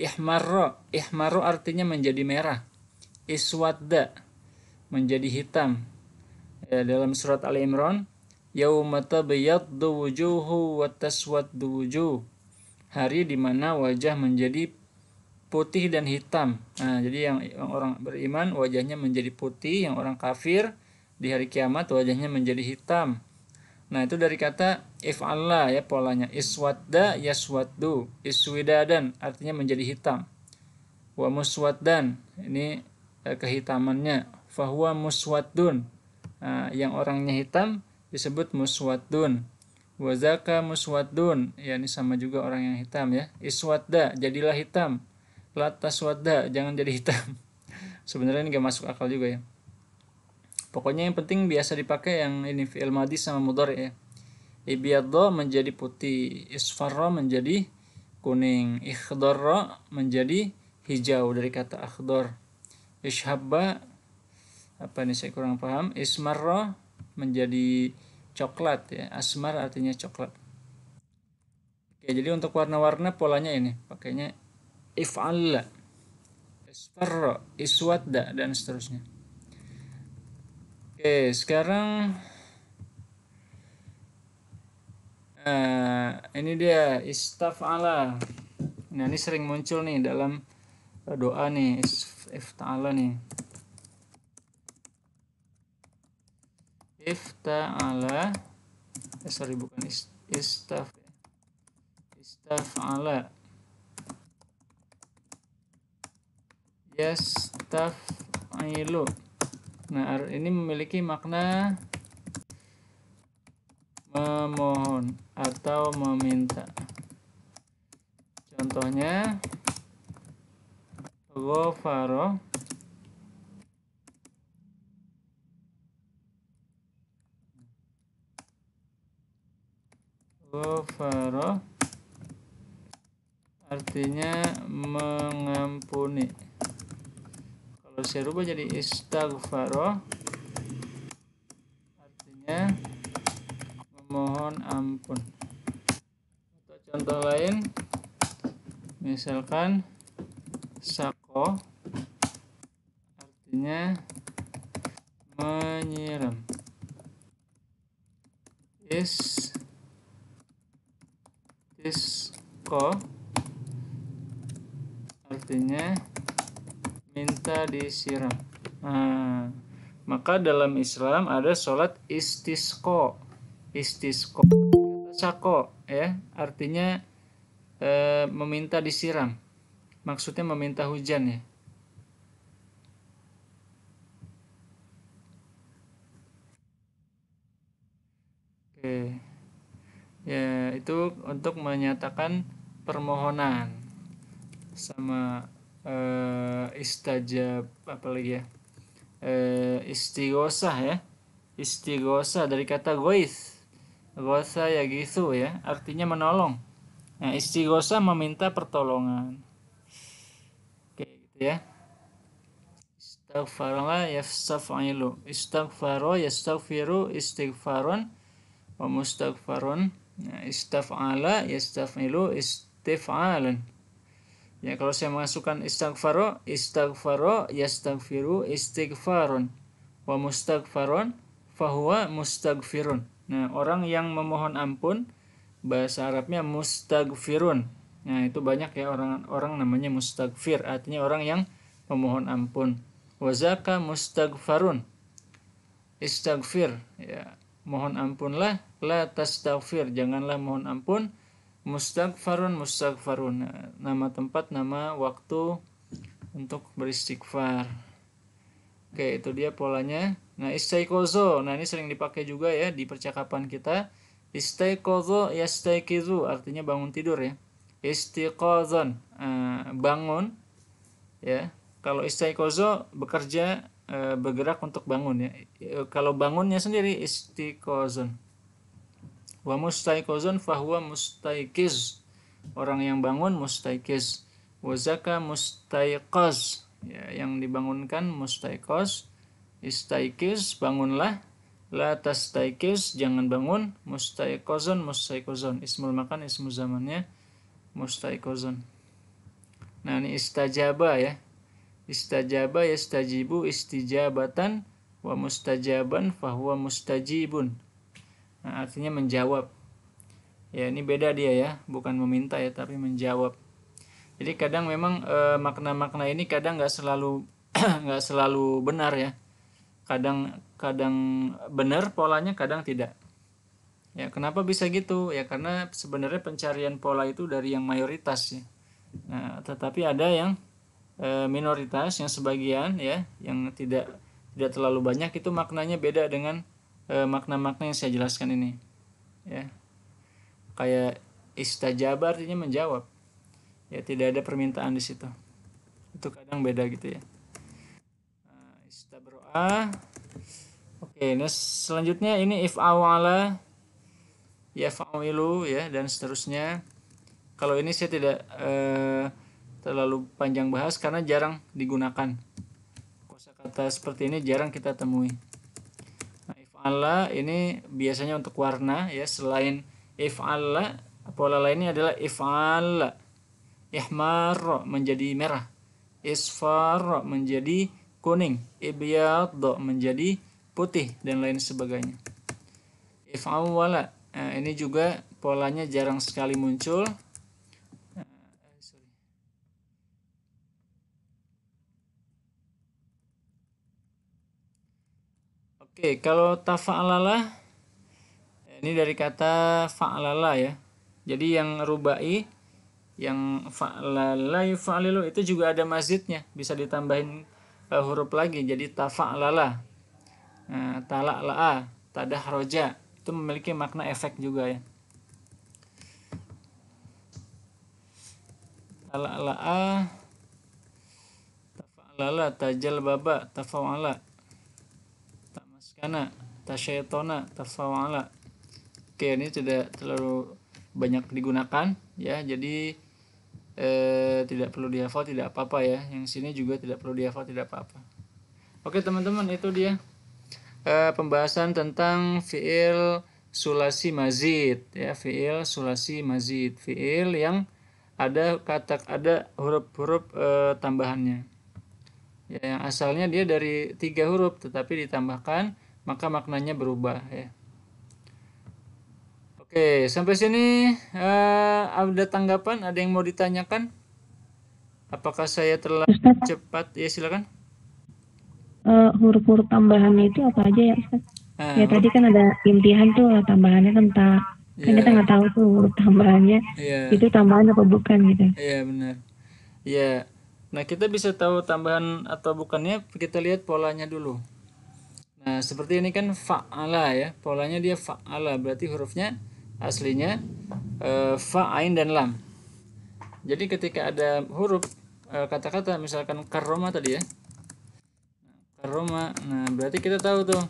Ihmarro artinya menjadi merah. Iswadda menjadi hitam. Ya, dalam surat Ali Imran, yauma tabyaddu wujuhu wa taswaddu wujuh. Hari di mana wajah menjadi putih dan hitam. Nah, jadi yang orang beriman wajahnya menjadi putih, yang orang kafir di hari kiamat wajahnya menjadi hitam. Nah, itu dari kata if'alla ya polanya. Iswadda yaswaddu, iswidadan artinya menjadi hitam. Wa muswaddan ini kehitamannya. Fahuwa muswaddun. Nah, yang orangnya hitam disebut muswaddun. Wazaka muswaddun, ya ini sama juga orang yang hitam ya. Iswadda, jadilah hitam. La taswadda, jangan jadi hitam. Sebenarnya ini gak masuk akal juga ya. Pokoknya yang penting biasa dipakai yang ini fi'il madhi sama mudhari ya. Ibyadha menjadi putih, isfarra menjadi kuning, ikhdharra menjadi hijau dari kata akhdar. Ishabba apa ini saya kurang paham. Ismarra menjadi coklat ya. Asmar artinya coklat. Oke, jadi untuk warna-warna polanya ini pakainya if'alla, isfarra, iswadda dan seterusnya. Oke, sekarang ini dia istaf'ala. Nah, ini sering muncul nih dalam doa nih, ifta'ala nih. Ifta'ala, bukan istaf'ala. Yastaf'ilu. Nah, ini memiliki makna memohon atau meminta. Contohnya ghafara artinya mengampuni. Kalau saya rubah jadi istaghfara artinya memohon ampun. Atau contoh lain misalkan sako artinya menyiram. Istisqa artinya minta disiram. Nah, maka dalam Islam ada sholat istisqa. Sako ya artinya meminta disiram. Maksudnya meminta hujan ya. Oke. Ya, itu untuk menyatakan permohonan, sama istajab, apa lagi ya, istighosah ya. Istighosah dari kata ghoith, ghosa ya gitu ya, artinya menolong. Nah, istighosah meminta pertolongan. Oke, gitu ya. Istaghfara yastaghfiru, istaghfaro yastaghfiru istighfaron wa mustaghfarun. Nah, istaf'ala yastaf'ilu istif'alan. Ya, kalau saya masukkan istaghfaro yastaghfiru istighfaron wa mustaghfarun fahuwa mustaghfirun. Nah, orang yang memohon ampun bahasa Arabnya mustaghfirun. Nah, itu banyak ya orang namanya mustaghfir, artinya orang yang memohon ampun. Wazaka mustaghfarun, istaghfir ya, mohon ampunlah, la tastaghfir, janganlah mohon ampun. Mustaghfarun, mustaghfarun, nah, nama tempat, nama waktu untuk beristighfar. Oke, itu dia polanya. Nah, istaiqozo, nah ini sering dipakai juga ya di percakapan kita. Istaiqozo yastaiqizu, artinya bangun tidur ya. Istiqozon, bangun ya. Kalau istaiqozo bekerja, bergerak untuk bangun ya. Kalau bangunnya sendiri istiqozon. Wa mustaiqozon fahuwa mustaiqiz, orang yang bangun mustaiqiz. Wa zaka mustaiqaz, ya, yang dibangunkan mustaiqaz. Istaiqiz, bangunlah. La tastaiqiz, jangan bangun. Mustaiqozon, mustaiqozon, ismul makan, ismul zamannya mustaiqozon. Nah, ini istajaba ya. Istajaba yastajibu istijabatan wa mustajaban fahuwa mustajibun. Nah, artinya menjawab. Ya, ini beda dia ya, bukan meminta ya, tapi menjawab. Jadi kadang memang makna-makna ini kadang nggak selalu nggak selalu benar ya. Kadang benar polanya, kadang tidak. Ya, kenapa bisa gitu? Ya karena sebenarnya pencarian pola itu dari yang mayoritas ya. Nah, tetapi ada yang minoritas, yang sebagian ya, yang tidak terlalu banyak, itu maknanya beda dengan makna-makna yang saya jelaskan ini ya. Kayak istajaba artinya menjawab ya, tidak ada permintaan di situ, itu kadang beda gitu ya. Istabro'a. Oke, nah selanjutnya ini if'awala yaf'awilu ya, dan seterusnya. Kalau ini saya tidak terlalu panjang bahas karena jarang digunakan. Kosakata seperti ini jarang kita temui. Nah, if'ala ini biasanya untuk warna ya. Selain if'ala, pola lainnya adalah if'ala. Ihmar menjadi merah, isfar menjadi kuning, ibyad menjadi putih, dan lain sebagainya. If'awala, nah, ini juga polanya jarang sekali muncul. Oke, kalau tafa'alalah, ini dari kata fa'alala ya. Jadi yang rubai, yang fa'alala yufa'alilu, itu juga ada mazidnya, bisa ditambahin huruf lagi jadi tafa'alala. Nah, tala'la'a, tadahroja, itu memiliki makna efek juga ya. Tala'la'a, tafa'alala, tajalbaba, tafa'ala, tamaskana, tasyaitona, tafa'ala. Oke, ini tidak terlalu banyak digunakan ya, jadi tidak perlu dihafal, tidak apa-apa ya. Yang sini juga tidak perlu dihafal, tidak apa-apa. Oke teman-teman, itu dia pembahasan tentang fiil sulasi mazid ya, fiil sulasi mazid, fiil yang ada huruf-huruf tambahannya ya, yang asalnya dia dari 3 huruf tetapi ditambahkan, maka maknanya berubah ya. Oke, sampai sini ada tanggapan, ada yang mau ditanyakan? Apakah saya terlalu Ustaz, cepat? Ya silakan. huruf-huruf tambahannya itu apa aja ya Ustaz? Nah, Ya tadi kan ada imtihan tuh tambahannya tentang, kan kita nggak tahu tuh huruf tambahannya itu tambahan apa bukan gitu. Iya benar. Ya, nah kita bisa tahu tambahan atau bukannya, kita lihat polanya dulu. Nah seperti ini kan fa'ala ya, polanya dia fa'ala, berarti hurufnya aslinya fa, ain, dan lam. jadi ketika ada huruf kata-kata misalkan karoma tadi ya, karoma, nah berarti kita tahu tuh,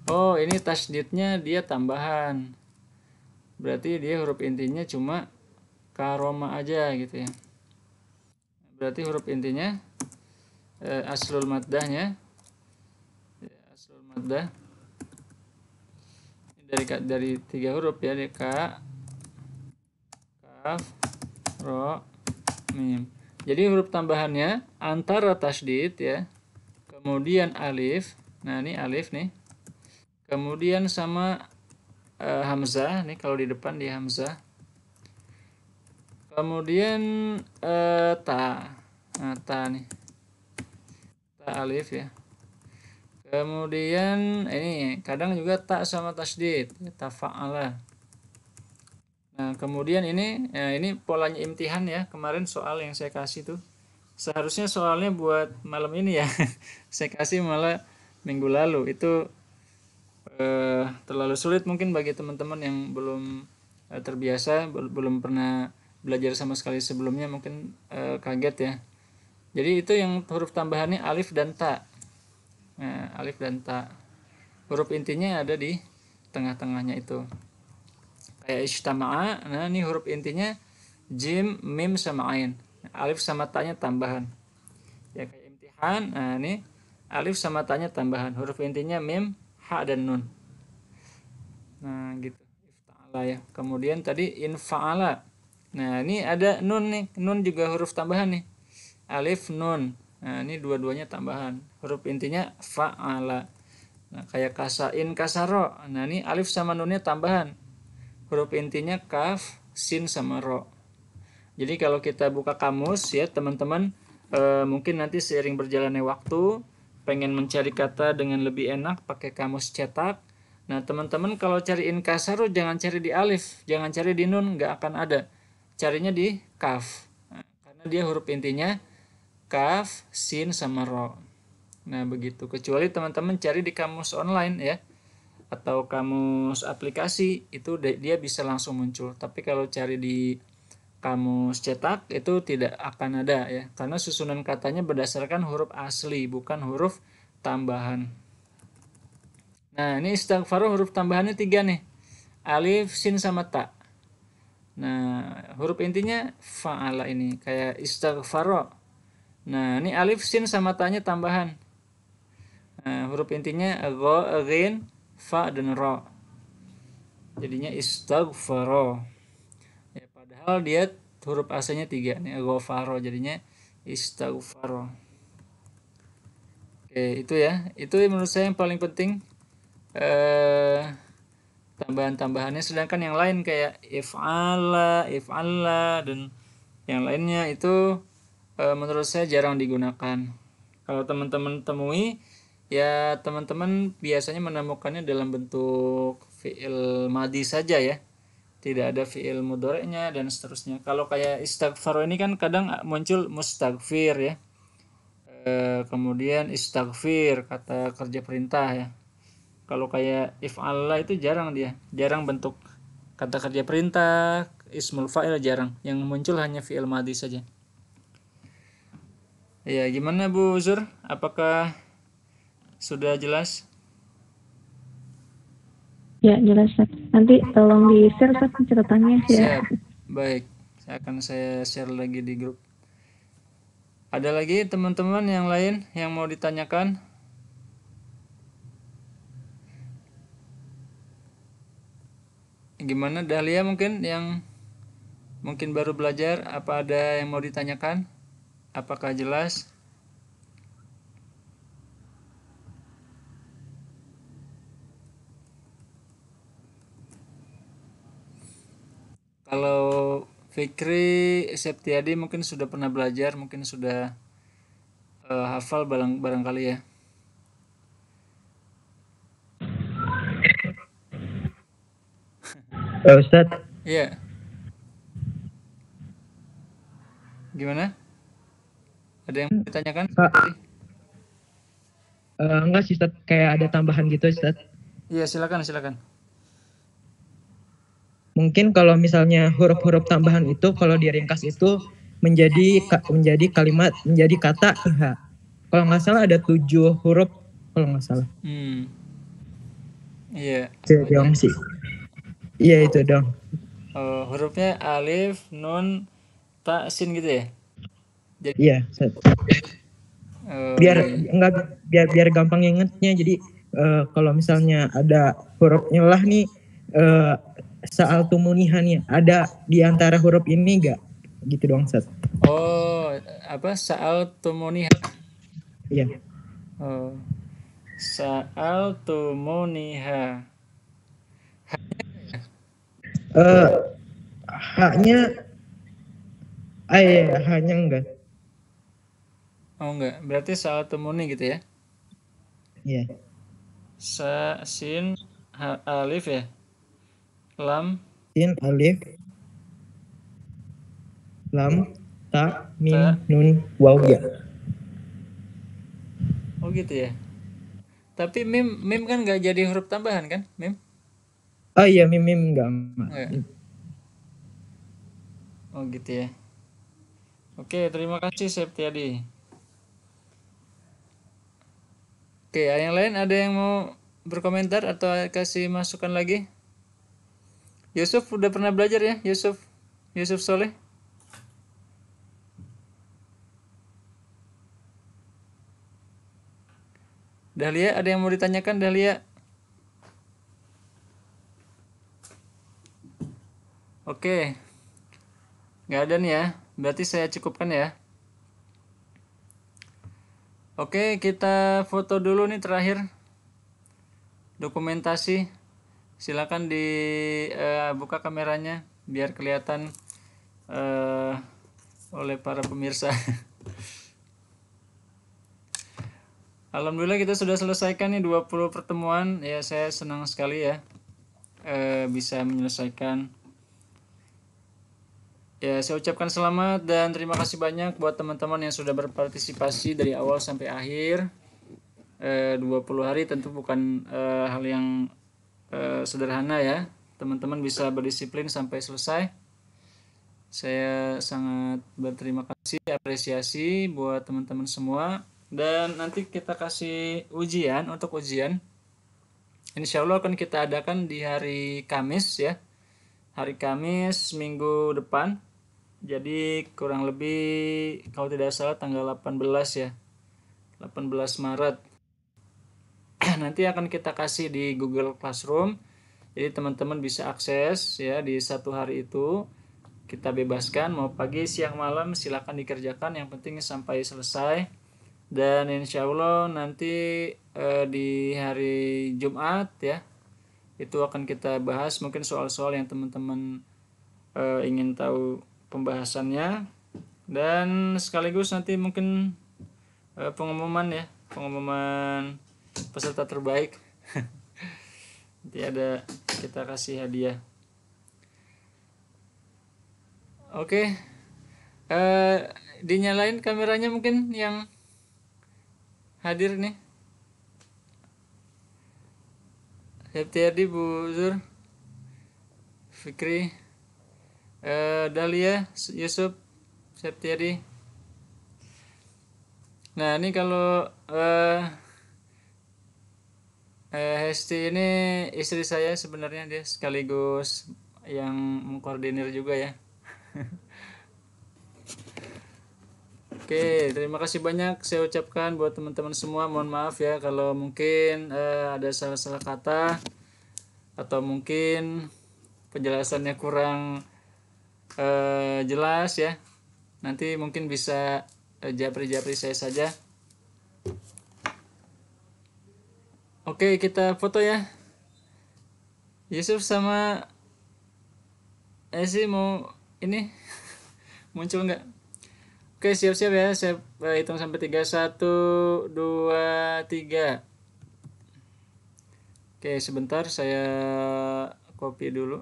oh ini tasdidnya dia tambahan, berarti dia huruf intinya cuma karoma aja gitu ya. Berarti huruf intinya aslul maddahnya, aslul maddah dari 3 huruf ya, dari ka, kaf, ro, mim. Jadi huruf tambahannya antara tasdid ya, kemudian alif, nah ini alif nih, kemudian sama hamzah nih, kalau di depan di hamzah, kemudian ta, nah ta nih, ta alif ya, kemudian ini kadang juga ta sama tasdid ya, tafa'ala. Nah kemudian ini polanya imtihan ya, kemarin soal yang saya kasih tuh seharusnya soalnya buat malam ini ya saya kasih malah minggu lalu. Itu terlalu sulit mungkin bagi teman-teman yang belum terbiasa, belum pernah belajar sama sekali sebelumnya, mungkin kaget ya. Jadi itu yang huruf tambahannya alif dan ta. Nah, alif dan ta, huruf intinya ada di tengah-tengahnya itu. Kayak ijtama'a, nah ini huruf intinya jim, mim sama ain. Alif sama ta-nya tambahan. Ya kayak imtihan, nah ini alif sama ta-nya tambahan. Huruf intinya mim, ha dan nun. Nah gitu. Ifta'ala ya. Kemudian tadi infa'ala. Nah ini ada nun nih. Nun juga huruf tambahan nih. Alif nun. Nah ini dua-duanya tambahan. Huruf intinya fa'ala. Nah kayak kasain, kasaro. Nah ini alif sama nunnya tambahan. Huruf intinya kaf, sin sama ro. Jadi kalau kita buka kamus ya teman-teman, mungkin nanti seiring berjalannya waktu pengen mencari kata dengan lebih enak pakai kamus cetak. Nah teman-teman kalau cariin kasaro jangan cari di alif, jangan cari di nun, nggak akan ada. Carinya di kaf. Nah, karena dia huruf intinya kaf, sin sama ro. Nah begitu. Kecuali teman-teman cari di kamus online ya, atau kamus aplikasi, itu dia bisa langsung muncul. Tapi kalau cari di kamus cetak itu tidak akan ada ya, karena susunan katanya berdasarkan huruf asli bukan huruf tambahan. Nah ini istighfar huruf tambahannya 3 nih, alif, sin sama ta. Nah huruf intinya fa'ala ini kayak istighfar. Nah ini alif, sin sama ta-nya tambahan. Nah huruf intinya gha, ghin, fa dan ro. Jadinya istighfar. Ya, padahal dia huruf aslinya 3 nih, ghafaro, jadinya istighfar. Oke, itu ya. Itu menurut saya yang paling penting tambahan-tambahannya. Sedangkan yang lain kayak if'ala dan yang lainnya itu menurut saya jarang digunakan. Kalau teman-teman temui ya, teman-teman biasanya menemukannya dalam bentuk fi'il madi saja ya, tidak ada fi'il mudhari'nya dan seterusnya. Kalau kayak istighfar ini kan kadang muncul mustaghfir ya, kemudian istaghfir kata kerja perintah ya. Kalau kayak if'alla itu jarang, dia jarang bentuk kata kerja perintah, ismul fa'il jarang, yang muncul hanya fi'il madi saja. Ya gimana Bu Zur, apakah sudah jelas? Ya jelas Ustaz. Nanti tolong di share Ustaz catatannya ya. Siap, baik, saya share lagi di grup. Ada lagi teman-teman yang lain yang mau ditanyakan? Gimana Dahlia, mungkin yang mungkin baru belajar, apa ada yang mau ditanyakan? Apakah jelas? Kalau Fikri Septiadi mungkin sudah pernah belajar, mungkin sudah hafal barangkali ya. Ustadz. Iya. Gimana? Ada yang ditanyakan? Enggak sih Ustadz, kayak ada tambahan gitu Ustadz. Iya silakan. Mungkin kalau misalnya huruf-huruf tambahan itu kalau diringkas itu menjadi kalimat, menjadi kata iha. Kalau nggak salah ada 7 huruf kalau nggak salah. Iya. Itu dong sih. Iya itu dong. Hurufnya alif, nun, ta, sin gitu ya. Iya. Biar gampang ingetnya. Jadi kalau misalnya ada huruf nyelah nih, sa'al tumuniha nih, ada di antara huruf ini enggak? Gitu doang, Sat. Sa'al tumuniha. Iya. Sa'al tumuniha. Haknya hanya enggak. Enggak. Berarti sa'al tumuni gitu ya. Iya. Sa, sin, alif ya. Lam, Sin, alif, lam, ta, mim, nun, waw, ya. Oh gitu ya. Tapi mim kan nggak jadi huruf tambahan kan? Mim? Oh iya, mim enggak. Oh gitu ya. Oke, terima kasih Septiadi. Oke, yang lain ada yang mau berkomentar atau kasih masukan lagi? Yusuf udah pernah belajar ya, Yusuf Soleh? Dahlia, ada yang mau ditanyakan Dahlia? Oke, nggak ada nih ya, berarti saya cukupkan ya. Oke, kita foto dulu nih terakhir. Dokumentasi. Silakan buka kameranya biar kelihatan oleh para pemirsa. Alhamdulillah kita sudah selesaikan nih 20 pertemuan. Ya, saya senang sekali ya bisa menyelesaikan. Ya, saya ucapkan selamat dan terima kasih banyak buat teman-teman yang sudah berpartisipasi dari awal sampai akhir. 20 hari tentu bukan hal yang sederhana ya. Teman-teman bisa berdisiplin sampai selesai. Saya sangat berterima kasih, apresiasi buat teman-teman semua. Dan nanti kita kasih ujian. Untuk ujian insya Allah akan kita adakan di hari Kamis ya. Hari Kamis minggu depan. Jadi kurang lebih kalau tidak salah tanggal 18 ya. 18 Maret. Nanti akan kita kasih di Google Classroom. Jadi teman-teman bisa akses ya di satu hari itu. Kita bebaskan mau pagi, siang, malam silakan dikerjakan. Yang penting sampai selesai. Dan insya Allah nanti di hari Jumat ya itu akan kita bahas mungkin soal-soal yang teman-teman ingin tahu pembahasannya. Dan sekaligus nanti mungkin pengumuman peserta terbaik. Nanti ada kita kasih hadiah. Oke. Dinyalain kameranya mungkin yang hadir nih. Septiadi, Bu Zur, Fikri, Dahlia, Yusuf, Septiadi. Nah ini kalau Hesti ini istri saya sebenarnya, dia sekaligus yang mengkoordinir juga ya. Oke, terima kasih banyak saya ucapkan buat teman-teman semua. Mohon maaf ya kalau mungkin ada salah-salah kata atau mungkin penjelasannya kurang jelas ya. Nanti mungkin bisa japri-japri saya saja. Oke, kita foto ya. Yusuf sama Esi mau ini muncul nggak? Oke, siap-siap ya. Saya hitung sampai 3. 1, 2, 3. Oke, sebentar saya copy dulu.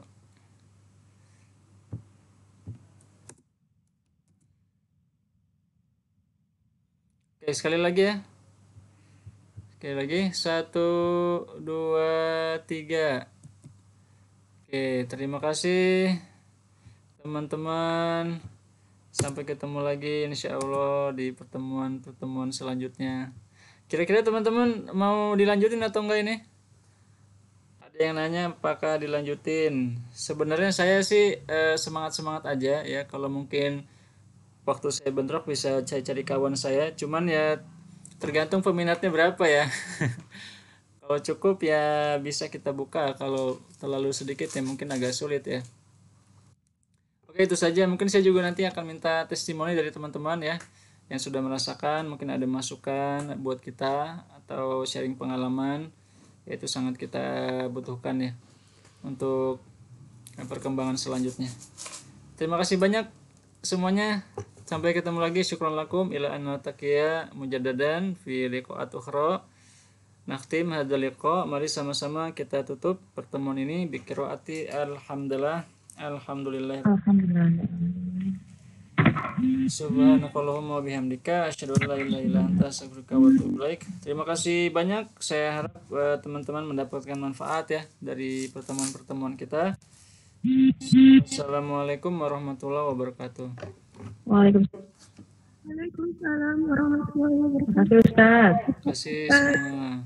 Oke, sekali lagi ya. Sekali lagi. 1, 2, 3. Oke, terima kasih teman-teman Sampai ketemu lagi insya Allah di pertemuan selanjutnya. Kira-kira teman-teman mau dilanjutin atau enggak ini? Ada yang nanya apakah dilanjutin. Sebenarnya saya sih semangat-semangat aja ya. Kalau mungkin waktu saya bentrok bisa cari-cari kawan saya. Cuman ya tergantung peminatnya berapa ya. Kalau cukup ya bisa kita buka. Kalau terlalu sedikit ya mungkin agak sulit ya. Oke, itu saja. Mungkin saya juga nanti akan minta testimoni dari teman-teman ya yang sudah merasakan, mungkin ada masukan buat kita atau sharing pengalaman, ya itu sangat kita butuhkan ya untuk perkembangan selanjutnya. Terima kasih banyak semuanya. Sampai ketemu lagi. Syukran lakum ila an naltaqiya mujaddadan fi liqa'at ukhra. Nakhtim hadzal liqa. Mari sama-sama kita tutup pertemuan ini bi qiraati alhamdulillah. Alhamdulillah. Alhamdulillah. Subhanakallahumma wabihamdika asyhadu an la ilaha illa anta astaghfiruka wa atubu ilaik. Terima kasih banyak. Saya harap teman-teman mendapatkan manfaat ya dari pertemuan-pertemuan kita. Assalamualaikum warahmatullahi wabarakatuh. Waalaikumsalam warahmatullahi wabarakatuh. Terima kasih Ustaz. Terima kasih semua.